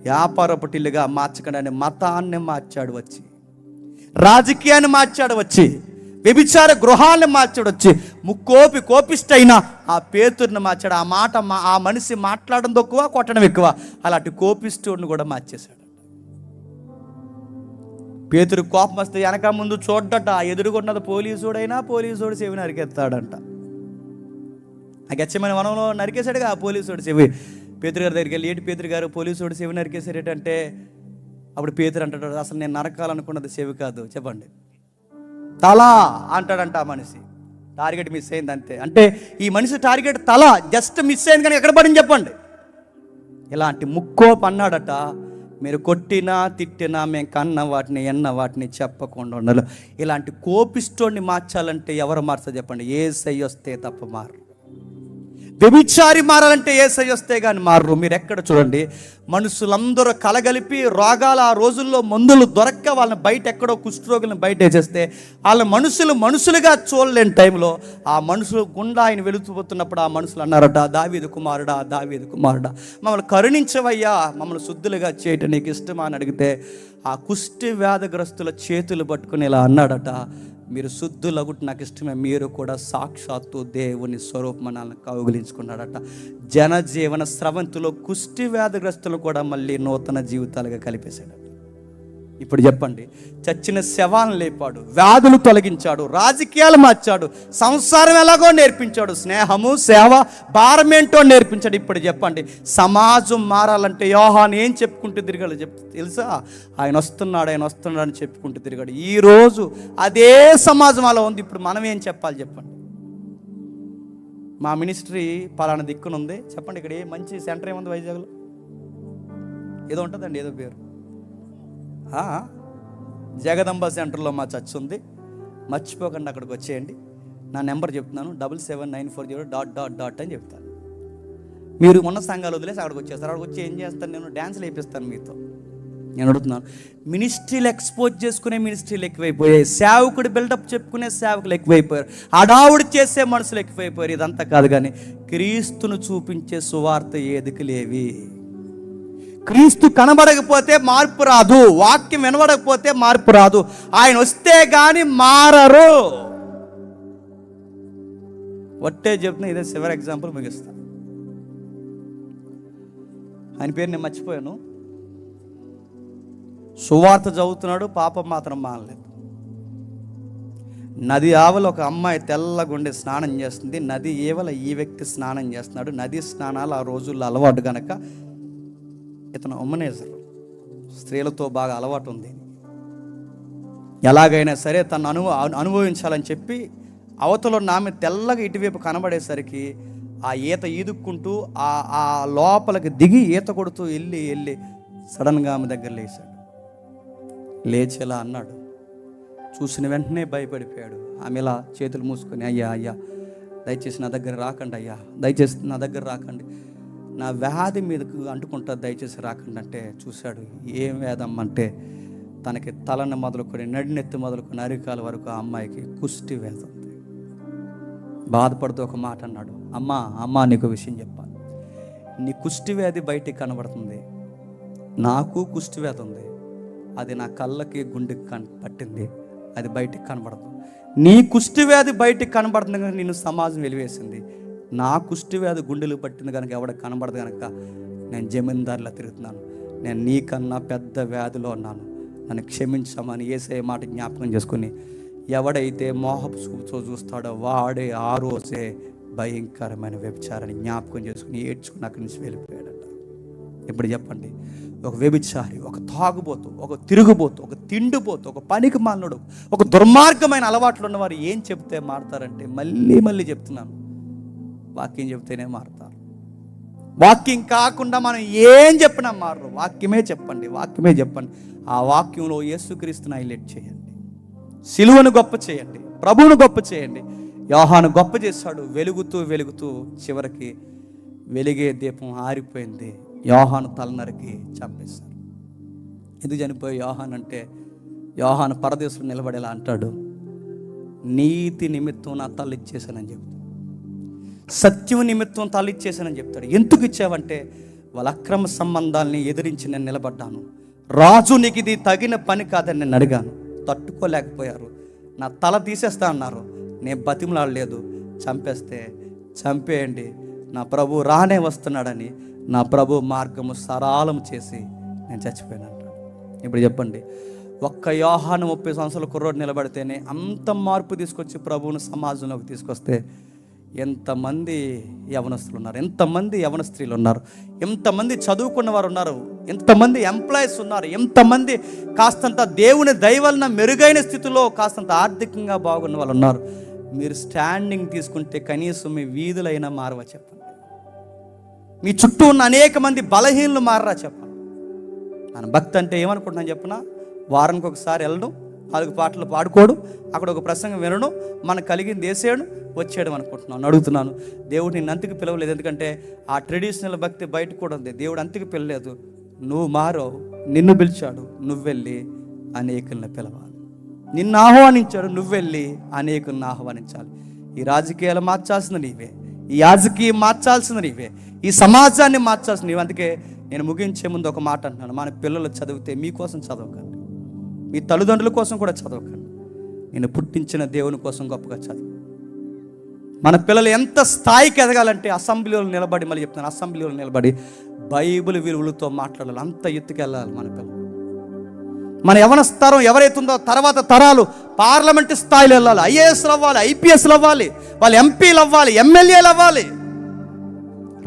వ్యాపారపు టిల్లుగా మార్చకండి, మతాన్ని మార్చాడు వచ్చి, రాజకీయాన్ని మార్చాడు వచ్చి, వ్యభిచార గృహాన్ని మార్చాడు వచ్చి, కోపిష్టైన ఆ పేతురుని మార్చాడు. ఆ మాట ఆ మనిషి మాట్లాడడం తక్కువ, కొట్టడం ఎక్కువ. అలాంటి కోపిస్తుడిని కూడా మార్చేశాడు. పేతురు కోపం వస్తే వెనక ముందు చూడ్డట, ఎదురుగున్నది పోలీసుడు చెవి నరికేస్తాడంట. ఆ గచ్చమైన వనంలో నరికేశాడుగా ఆ పోలీసుడు చెవి. పేతురు గారి దగ్గరికి వెళ్ళి, ఏంటి పేతురు గారు పోలీసుడు చెవి నరికేశారేటంటే అప్పుడు పేతురు అంటాడు, అసలు నేను నరకాలనుకున్నది చెవి కాదు చెప్పండి, తల అంటాడంట. ఆ మనిషి టార్గెట్ మిస్ అయింది అంతే. అంటే ఈ మనిషి టార్గెట్ తల జస్ట్ మిస్ అయింది, కానీ ఎక్కడ పడింది చెప్పండి. ఇలాంటి ముక్కోపు అన్నాడట. మీరు కొట్టినా తిట్టినా మేము కన్న వాటిని ఎన్న వాటిని చెప్పకుండా ఉండాలి. ఇలాంటి కోపిస్తోడిని మార్చాలంటే ఎవరు మార్చాలి చెప్పండి? యేసయ్య వస్తే తప్ప మారు. వ్యభిచారి మారాలంటే యేసయ్య వస్తే కానీ మారు. మీరు ఎక్కడ చూడండి, మనుషులందరూ కలగలిపి రోగాలు ఆ రోజుల్లో మందులు దొరక్క వాళ్ళని బయట ఎక్కడో కుష్ఠరోగులను బయట వేసేస్తే వాళ్ళ మనుషులుగా చూడలేని టైంలో ఆ మనుషులు గుండా ఆయన వెళుతుపోతున్నప్పుడు ఆ మనుషులు అన్నారట, దావీదు కుమారుడా మమ్మల్ని కరుణించవయ్యా, మమ్మల్ని శుద్ధులుగా చేయటం నీకు ఇష్టమా అని అడిగితే ఆ కుష్టి వ్యాధిగ్రస్తుల చేతులు పట్టుకుని ఇలా అన్నాడట, మీరు శుద్ధులగుట నాకు ఇష్టమే, మీరు కూడా సాక్షాత్తు దేవుని స్వరూపమనాలను కౌగిలించుకున్నాడట. జనజీవన స్రవంతిలో కుష్టి వ్యాధిగ్రస్తులు కూడా మళ్ళీ నూతన జీవితాలుగా కలిపేశాడట. ఇప్పుడు చెప్పండి, చచ్చిన శవాలను లేపాడు, వ్యాధులు తొలగించాడు, రాజకీయాలు మార్చాడు, సంసారం ఎలాగో నేర్పించాడు, స్నేహము సేవ భారమేంటో నేర్పించాడు. ఇప్పుడు చెప్పండి, సమాజం మారాలంటే యోహాను ఏం చెప్పుకుంటూ తిరిగాడు తెలుసా? ఆయన వస్తున్నాడు అని చెప్పుకుంటూ తిరిగాడు. ఈరోజు అదే సమాజం అలా ఉంది. ఇప్పుడు మనం ఏం చెప్పాలి చెప్పండి? మా మినిస్ట్రీ పలానా దిక్కునుంది చెప్పండి. ఇక్కడ ఏ మంచి సెంటర్ ఏముంది వైజాగ్లో? ఏదో ఉంటుందండి, ఏదో పేరు, జగదంబ సెంటర్లో మా చర్చ్ ఉంది, మర్చిపోకుండా అక్కడికి వచ్చేయండి. నా నెంబర్ చెప్తున్నాను, 77940 అని చెప్తాను. మీరు ఉన్న సంఘాలు వదిలేసి అక్కడికి వచ్చేస్తారు. అక్కడికి వచ్చి ఏం చేస్తాను, నేను డ్యాన్సులు వేపిస్తాను మీతో. నేను అడుగుతున్నాను, మినిస్ట్రీలు ఎక్స్పోజ్ చేసుకునే మినిస్ట్రీలు ఎక్కువైపోయాయి, సేవకుడు బిల్డప్ చెప్పుకునే సేవకులు ఎక్కువైపోయారు, అడావుడు చేసే మనుషులు ఎక్కువైపోయారు. ఇదంతా కాదు కానీ క్రీస్తును చూపించే సువార్త ఏదికి లేవి. క్రీస్తు కనబడకపోతే మార్పు రాదు, వాక్యం వినబడకపోతే మార్పు రాదు. ఆయన వస్తే కానీ మారరు. ఒట్టే చెప్తున్నా, ఇదే చివరి ఎగ్జాంపుల్ ముగిస్తాను. ఆయన పేరు నేను మర్చిపోయాను. సువార్త చదువుతున్నాడు, పాపం మాత్రం మానలేదు. నది ఆవల ఒక అమ్మాయి తెల్లగుండి స్నానం చేస్తుంది, నది ఏవల ఈ వ్యక్తి స్నానం చేస్తున్నాడు. నది స్నానాలు ఆ రోజుల్లో అలవాటు కనుక ఇతను ఉమ్మనేజర్, స్త్రీలతో బాగా అలవాటు ఉంది. ఎలాగైనా సరే తను అనుభవించాలని చెప్పి అవతల ఆమె తెల్లగా ఇటువైపు కనబడేసరికి ఆ ఈత ఈదుక్కుంటూ ఆ లోపలికి దిగి ఈత కొడుతూ వెళ్ళి సడన్గా ఆమె దగ్గర లేచాడు. లేచేలా అన్నాడు. చూసిన వెంటనే భయపడిపోయాడు. ఆమె ఇలా చేతులు మూసుకొని, అయ్యా దయచేసి నా దగ్గర రాకండి, అయ్యా దయచేసి నా దగ్గర రాకండి, నా వ్యాధి మీదకు అంటుకుంటుంది, దయచేసి రాకండి అంటే చూశాడు. ఏం వ్యాధం అంటే తనకి తలని మొదలుకొని నడినెత్తి మొదలుకొని అరికాల వరకు ఆ అమ్మాయికి కుష్టి వ్యాధి ఉంది. బాధపడుతూ ఒక మాట అన్నాడు, అమ్మా నీకు విషయం చెప్పాలి, నీ కుష్టి వ్యాధి బయటికి కనబడుతుంది, నాకు కుష్టి వ్యాధి ఉంది, అది నా కళ్ళకి గుండెకి పట్టింది, అది బయటికి కనబడదు. నీ కుష్టి వ్యాధి బయటికి కనబడుతుంది కనుక నిన్ను సమాజం వెలివేసింది, నా కుష్టి వ్యాధి గుండెలు పట్టింది కనుక ఎవరికి కనబడదు కనుక నేను జమీందారులా తిరుగుతున్నాను, నేను నీకన్నా పెద్ద వ్యాధిలో ఉన్నాను, నన్ను క్షమించమని యేసయ్య మాట జ్ఞాపకం చేసుకుని ఎవడైతే మోహపు చూపుతో చూస్తాడో వాడే ఆ రోజే భయంకరమైన వ్యభిచారాన్ని జ్ఞాపకం చేసుకుని ఏడ్చుకుని అక్కడి నుంచి వెళ్ళిపోయాడట. ఇప్పుడు చెప్పండి, ఒక వ్యభిచారి, ఒక తాగుబోతు, ఒక తిరుగుబోతు, ఒక తిండిపోతు, ఒక పనికి మాలినోడు, ఒక దుర్మార్గమైన అలవాట్లు ఉన్నవారు ఏం చెప్తే మారుతారంటే, మళ్ళీ చెప్తున్నాను, వాక్యం చెప్తేనే మారుతారు. వాక్యం కాకుండా మనం ఏం చెప్పినా మారరు. వాక్యమే చెప్పండి. ఆ వాక్యంలో యేసుక్రీస్తుని హైలైట్ చేయండి, సిలువను గొప్ప చేయండి, ప్రభువును గొప్ప చేయండి. యోహాను గొప్ప చేశాడు. వెలుగుతూ చివరికి వెలిగే దీపం ఆరిపోయింది. యోహాను తలనరికి చంపేశారు. ఎందుకు చనిపోయి యోహాను అంటే, యోహాను పరదేశంలో నిలబడేలా అంటాడు, నీతి నిమిత్తం నా తల ఇచ్చేసానని చెప్తాడు, సత్యం నిమిత్తం తల ఇచ్చేసానని చెప్తాడు. ఎందుకు ఇచ్చావంటే, వాళ్ళ అక్రమ సంబంధాలని ఎదిరించి నేను నిలబడ్డాను, రాజు నీకు ఇది తగిన పని కాదని నేను అడిగాను, తట్టుకోలేకపోయారు, నా తల తీసేస్తా అన్నారు, నేను బతిమలాడలేదు, చంపేస్తే చంపేయండి, నా ప్రభు రానే వస్తున్నాడని నా ప్రభు మార్గము సరళం చేసి నేను చచ్చిపోయానంట. ఇప్పుడు చెప్పండి, ఒక్క యోహాను 30 సంవత్సరాల కుర్రోడు నిలబడితేనే అంత మార్పు తీసుకొచ్చి ప్రభువును సమాజంలోకి తీసుకొస్తే ఎంతమంది యవనస్తులు ఉన్నారు, ఎంతమంది యవన స్త్రీలు ఉన్నారు, ఎంతమంది చదువుకున్న వారు ఉన్నారు, ఎంతమంది ఎంప్లాయీస్ ఉన్నారు, ఎంతమంది కాస్తంత దేవుని దయ వలన మెరుగైన స్థితిలో కాస్తంత ఆర్థికంగా బాగున్న వాళ్ళు ఉన్నారు. మీరు స్టాండింగ్ తీసుకుంటే కనీసం మీ వీధులైనా మారవా చెప్పండి, మీ చుట్టూ ఉన్న అనేక మంది బలహీనలు మారరా చెప్పండి. మన భక్తి అంటే ఏమనుకుంటున్నాను చెప్పిన, వారానికి ఒకసారి వెళ్ళడం, 4 పాటలు పాడుకోవడం, అక్కడ ఒక ప్రసంగం వినడం, మనకు కలిగింది వేసేయడం, వచ్చేయడం అనుకుంటున్నాను. అడుగుతున్నాను, దేవుడు నిన్ను అంతకు పిలవలేదు. ఎందుకంటే ఆ ట్రెడిషనల్ భక్తి బయట కూడా ఉంది. దేవుడు అంతకు పిలవలేదు, నువ్వు మారో, నిన్ను పిలిచాడు, నువ్వెళ్ళి అనేకులను పిలవాలి. నిన్ను ఆహ్వానించాడు, నువ్వెళ్ళి అనేకులను ఆహ్వానించాలి. ఈ రాజకీయాలు మార్చాల్సింది నీవే, ఈ రాజకీయం మార్చాల్సింది నీవే, ఈ సమాజాన్ని మార్చాల్సింది నీవే. అందుకే నేను ముగించే ముందు ఒక మాట అంటున్నాను, మన పిల్లలు చదివితే మీకోసం చదవకండి, మీ తల్లిదండ్రుల కోసం కూడా చదవకండి, నేను పుట్టించిన దేవుని కోసం గొప్పగా చదువు. మన పిల్లలు ఎంత స్థాయికి ఎదగాలంటే అసెంబ్లీలో నిలబడి, మళ్ళీ చెప్తున్నాను, అసెంబ్లీలో నిలబడి బైబిల్ విలువలతో మాట్లాడాలి, అంత ఎత్తుకు వెళ్ళాలి మన పిల్లలు. మన యవన స్థరం ఎవరైతుందో తర్వాత తరాలు పార్లమెంట్ స్థాయిలో వెళ్ళాలి, ఐఏఎస్లు అవ్వాలి, ఐపీఎస్లు అవ్వాలి, వాళ్ళు ఎంపీలు అవ్వాలి, ఎమ్మెల్యేలు అవ్వాలి,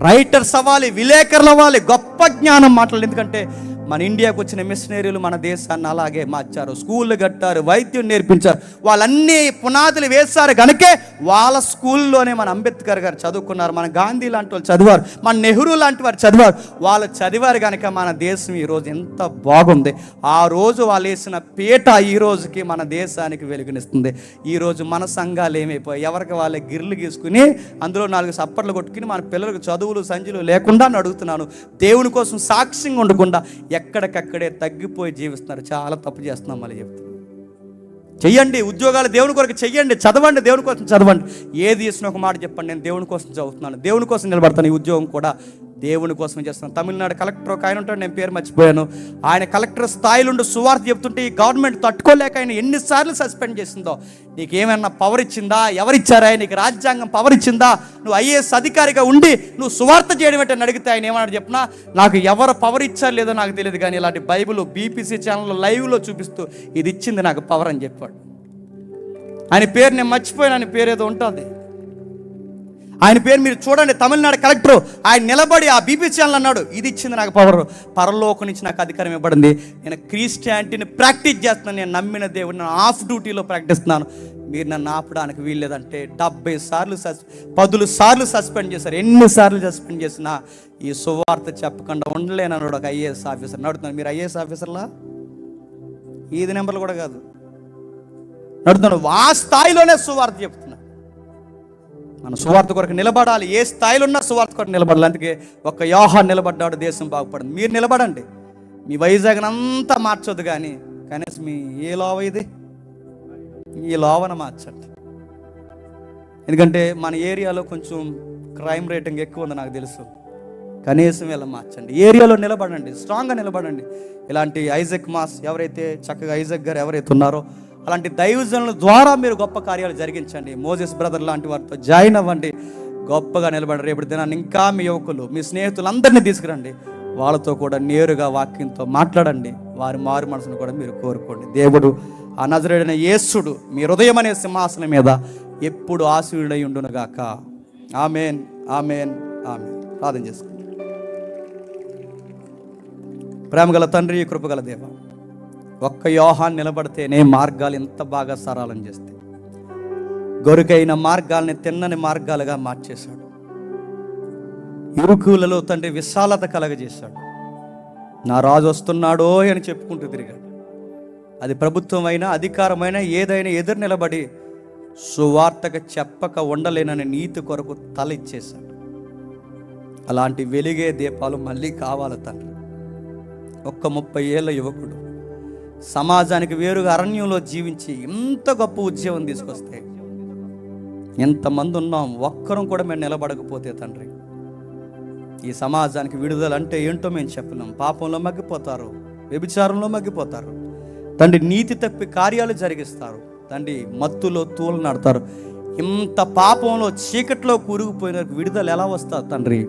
రైటర్స్ అవ్వాలి, విలేకరులు అవ్వాలి, గొప్ప జ్ఞానం మాట్లాడాలి. ఎందుకంటే మన ఇండియాకు వచ్చిన మిషనరీలు మన దేశాన్ని అలాగే మార్చారు, స్కూళ్ళు కట్టారు, వైద్యం నేర్పించారు, వాళ్ళన్నీ పునాదులు వేశారు కనుకే వాళ్ళ స్కూల్లోనే మన అంబేద్కర్ గారు చదువుకున్నారు, మన గాంధీ లాంటి వాళ్ళు చదివారు, మన నెహ్రూ లాంటి వారు చదివారు. వాళ్ళు చదివారు కనుక మన దేశం ఈరోజు ఎంత బాగుంది. ఆ రోజు వాళ్ళు వేసిన పీట ఈ రోజుకి మన దేశానికి వెలుగునిస్తుంది. ఈరోజు మన సంఘాలు ఏమైపోయి ఎవరికి వాళ్ళే గిర్లు గీసుకుని అందులో 4 సప్పట్లు కొట్టుకుని మన పిల్లలకు చదువులు సంచులు లేకుండా అడుగుతున్నాను. దేవుని కోసం సాక్ష్యంగా ఉండకుండా ఎక్కడికక్కడే తగ్గిపోయి జీవిస్తున్నారు. చాలా తప్పు చేస్తున్నాం. మళ్ళీ చెప్తున్నాను, చెయ్యండి, ఉద్యోగాలు దేవుని కొరకు చెయ్యండి, చదవండి, దేవుని కోసం చదవండి. ఏది చేసిన ఒక మాట చెప్పండి, నేను దేవుని కోసం చదువుతున్నాను, దేవుని కోసం నిలబడతాను, ఈ ఉద్యోగం కూడా దేవుని కోసం చేస్తున్నాను. తమిళనాడు కలెక్టర్ ఒక ఆయన ఉంటాడు, నేను పేరు మర్చిపోయాను, ఆయన కలెక్టర్ స్థాయిలో ఉండి సువార్త చెప్తుంటే ఈ గవర్నమెంట్ తట్టుకోలేక ఆయన ఎన్నిసార్లు సస్పెండ్ చేసిందో. నీకేమైనా పవర్ ఇచ్చిందా? ఎవరిచ్చారా? నీకు రాజ్యాంగం పవర్ ఇచ్చిందా? నువ్వు ఐఏఎస్ అధికారిగా ఉండి నువ్వు సువార్త చేయడం ఏంటని అడిగితే ఆయన ఏమన్నాడు చెప్పినా, నాకు ఎవరు పవర్ ఇచ్చారు లేదో నాకు తెలియదు, కానీ ఇలాంటి బైబిల్ బీపీసీ ఛానల్లో లైవ్లో చూపిస్తూ ఇది ఇచ్చింది నాకు పవర్ అని చెప్పాడు. ఆయన పేరు నేను మర్చిపోయాను, ఆయన పేరు ఏదో ఉంటుంది. ఆయన పేరు మీరు చూడండి, తమిళనాడు కలెక్టర్ ఆయన నిలబడి ఆ బీపీ ఛానల్ అన్నాడు, ఇది ఇచ్చింది నాకు పవర్, పరలోకం నుంచి నాకు అధికారం ఇవ్వబడింది, నేను క్రిస్టియానిటీని ప్రాక్టీస్ చేస్తున్నాను, నేను నమ్మిన దేవుడిని ఆఫ్ డ్యూటీలో ప్రాక్టీస్తున్నాను, మీరు నన్ను ఆపడానికి వీల్లేదంటే 70 సార్లు 10 సార్లు సస్పెండ్ చేశారు. ఎన్నిసార్లు సస్పెండ్ చేసినా ఈ సువార్త చెప్పకుండా ఉండలేనన్నాడు ఒక ఐఏఎస్ ఆఫీసర్. నడుతున్నాను, మీరు ఐఏఎస్ ఆఫీసర్లా? ఈది నెంబర్లు కూడా కాదు, నడుతున్నాడు ఆ స్థాయిలోనే సువార్త చెప్తున్నా. మన సువార్త కొరకు నిలబడాలి, ఏ స్థాయిలో ఉన్నా సువార్త కొరకు నిలబడాలి. అందుకే ఒక యోహాను నిలబడ్డాడు, దేశం బాగుపడింది. మీరు నిలబడండి, మీ వైజాగ్ అంతా మార్చొద్దు, కానీ కనీసం మీ ఏ లోవ ఇది ఈ లోవన మార్చండి. ఎందుకంటే మన ఏరియాలో కొంచెం క్రైమ్ రేటింగ్ ఎక్కువ ఉంది నాకు తెలుసు, కనీసం ఇలా మార్చండి. ఏరియాలో నిలబడండి, స్ట్రాంగ్గా నిలబడండి. ఇలాంటి ఐజక్ మాస్ ఎవరైతే చక్కగా ఐజక్ గారు ఎవరైతే ఉన్నారో అలాంటి దైవజనుల ద్వారా మీరు గొప్ప కార్యాలు జరిగించండి. మోజెస్ బ్రదర్ లాంటి వారితో జాయిన్ అవ్వండి, గొప్పగా నిలబడి రేపటి దినాన్ని ఇంకా మీ యువకులు మీ స్నేహితులందరినీ తీసుకురండి, వాళ్ళతో కూడా నేరుగా వాక్యంతో మాట్లాడండి, వారి మారు మనసును కూడా మీరు కోరుకోండి. దేవుడు ఆ నజరేయుడైన యేసుడు మీ హృదయం అనే సింహాసనం మీద ఎప్పుడు ఆశీనుడై ఉండునుగాక. Amen, amen, amen. ప్రార్థన చేసుకోండి. ప్రేమగల తండ్రి, కృపగల దేవ, ఒక్క యోహాను నిలబడితేనే మార్గాలు ఎంత బాగా సరళం చేస్తే, గొరుకైన మార్గాల్ని తిన్నని మార్గాలుగా మార్చేశాడు. ఇరుకులలో తండ్రి విశాలత కలగజేశాడు. నా రాజు వస్తున్నాడో అని చెప్పుకుంటూ తిరిగాడు. అది ప్రభుత్వం అయినా అధికారమైనా ఏదైనా ఎదురు నిలబడి సువార్తగా చెప్పక ఉండలేనని నీతి కొరకు తల ఇచ్చేశాడు. అలాంటి వెలిగే దీపాలు మళ్ళీ కావాలి తండ్రి. ఒక్క 30 ఏళ్ళ యువకుడు సమాజానికి వేరుగా అరణ్యంలో జీవించి ఇంత గొప్ప ఉద్యమం తీసుకొస్తే ఎంతమంది ఉన్నాం, ఒక్కరం కూడా మేము నిలబడకపోతే తండ్రి ఈ సమాజానికి విడుదల అంటే ఏంటో మేము చెప్పలేం. పాపంలో మగ్గిపోతారు, వ్యభిచారంలో మగ్గిపోతారు తండ్రి, నీతి తప్పి కార్యాలు జరిగిస్తారు తండ్రి, మత్తులో తూలు నడతారు. ఇంత పాపంలో చీకట్లో కూరుకుపోయిన విడుదల ఎలా వస్తారు తండ్రి?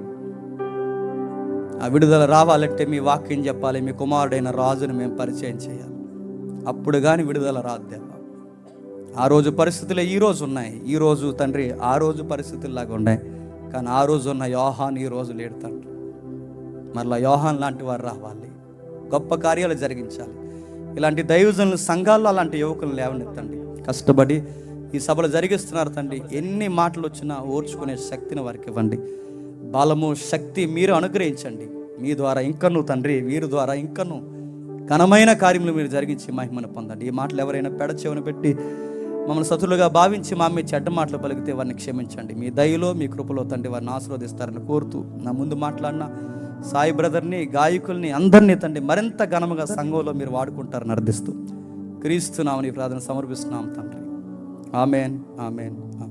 ఆ విడుదల రావాలంటే మీ వాక్యం చెప్పాలి, మీ కుమారుడైన రాజుని మేము పరిచయం చేయాలి, అప్పుడు కానీ విడుదల రాదు దేవా. ఆ రోజు పరిస్థితులు ఈ రోజు ఉన్నాయి, ఈ రోజు తండ్రి ఆ రోజు పరిస్థితుల్లాగా ఉన్నాయి, కానీ ఆ రోజు ఉన్న యోహాను ఈ రోజు లేడు తండ్రి. మరలా యోహాన్ లాంటి వారు రావాలి, గొప్ప కార్యాలు జరిగించాలి. ఇలాంటి దైవజనులు సంఘాల్లో అలాంటి యువకులను లేవనెత్తండి. కష్టపడి ఈ సభలు జరిగిస్తున్నారు తండ్రి, ఎన్ని మాటలు వచ్చినా ఓర్చుకునే శక్తిని వారికి ఇవ్వండి. బలము, శక్తి మీరు అనుగ్రహించండి. మీ ద్వారా ఇంకను తండ్రి, వీరి ద్వారా ఇంకను ఘనమైన కార్యములు మీరు జరిగించి మహిమను పొందండి. ఈ మాటలు ఎవరైనా పెడ చెవును పెట్టి మమ్మల్ని సతులుగా భావించి మా మీ చెడ్డ మాటలు పలికితే వారిని క్షమించండి. మీ దయలో మీ కృపలో తండ్రి వారిని ఆశీర్వదిస్తారని కోరుతూ, నా ముందు మాట్లాడిన సాయి బ్రదర్ని, గాయకుల్ని అందరినీ తండ్రి మరింత ఘనముగా సంఘంలో మీరు వాడుకుంటారని అర్థిస్తూ క్రీస్తునామని ప్రార్థన సమర్పిస్తున్నాం తండ్రి. Amen, amen, amen.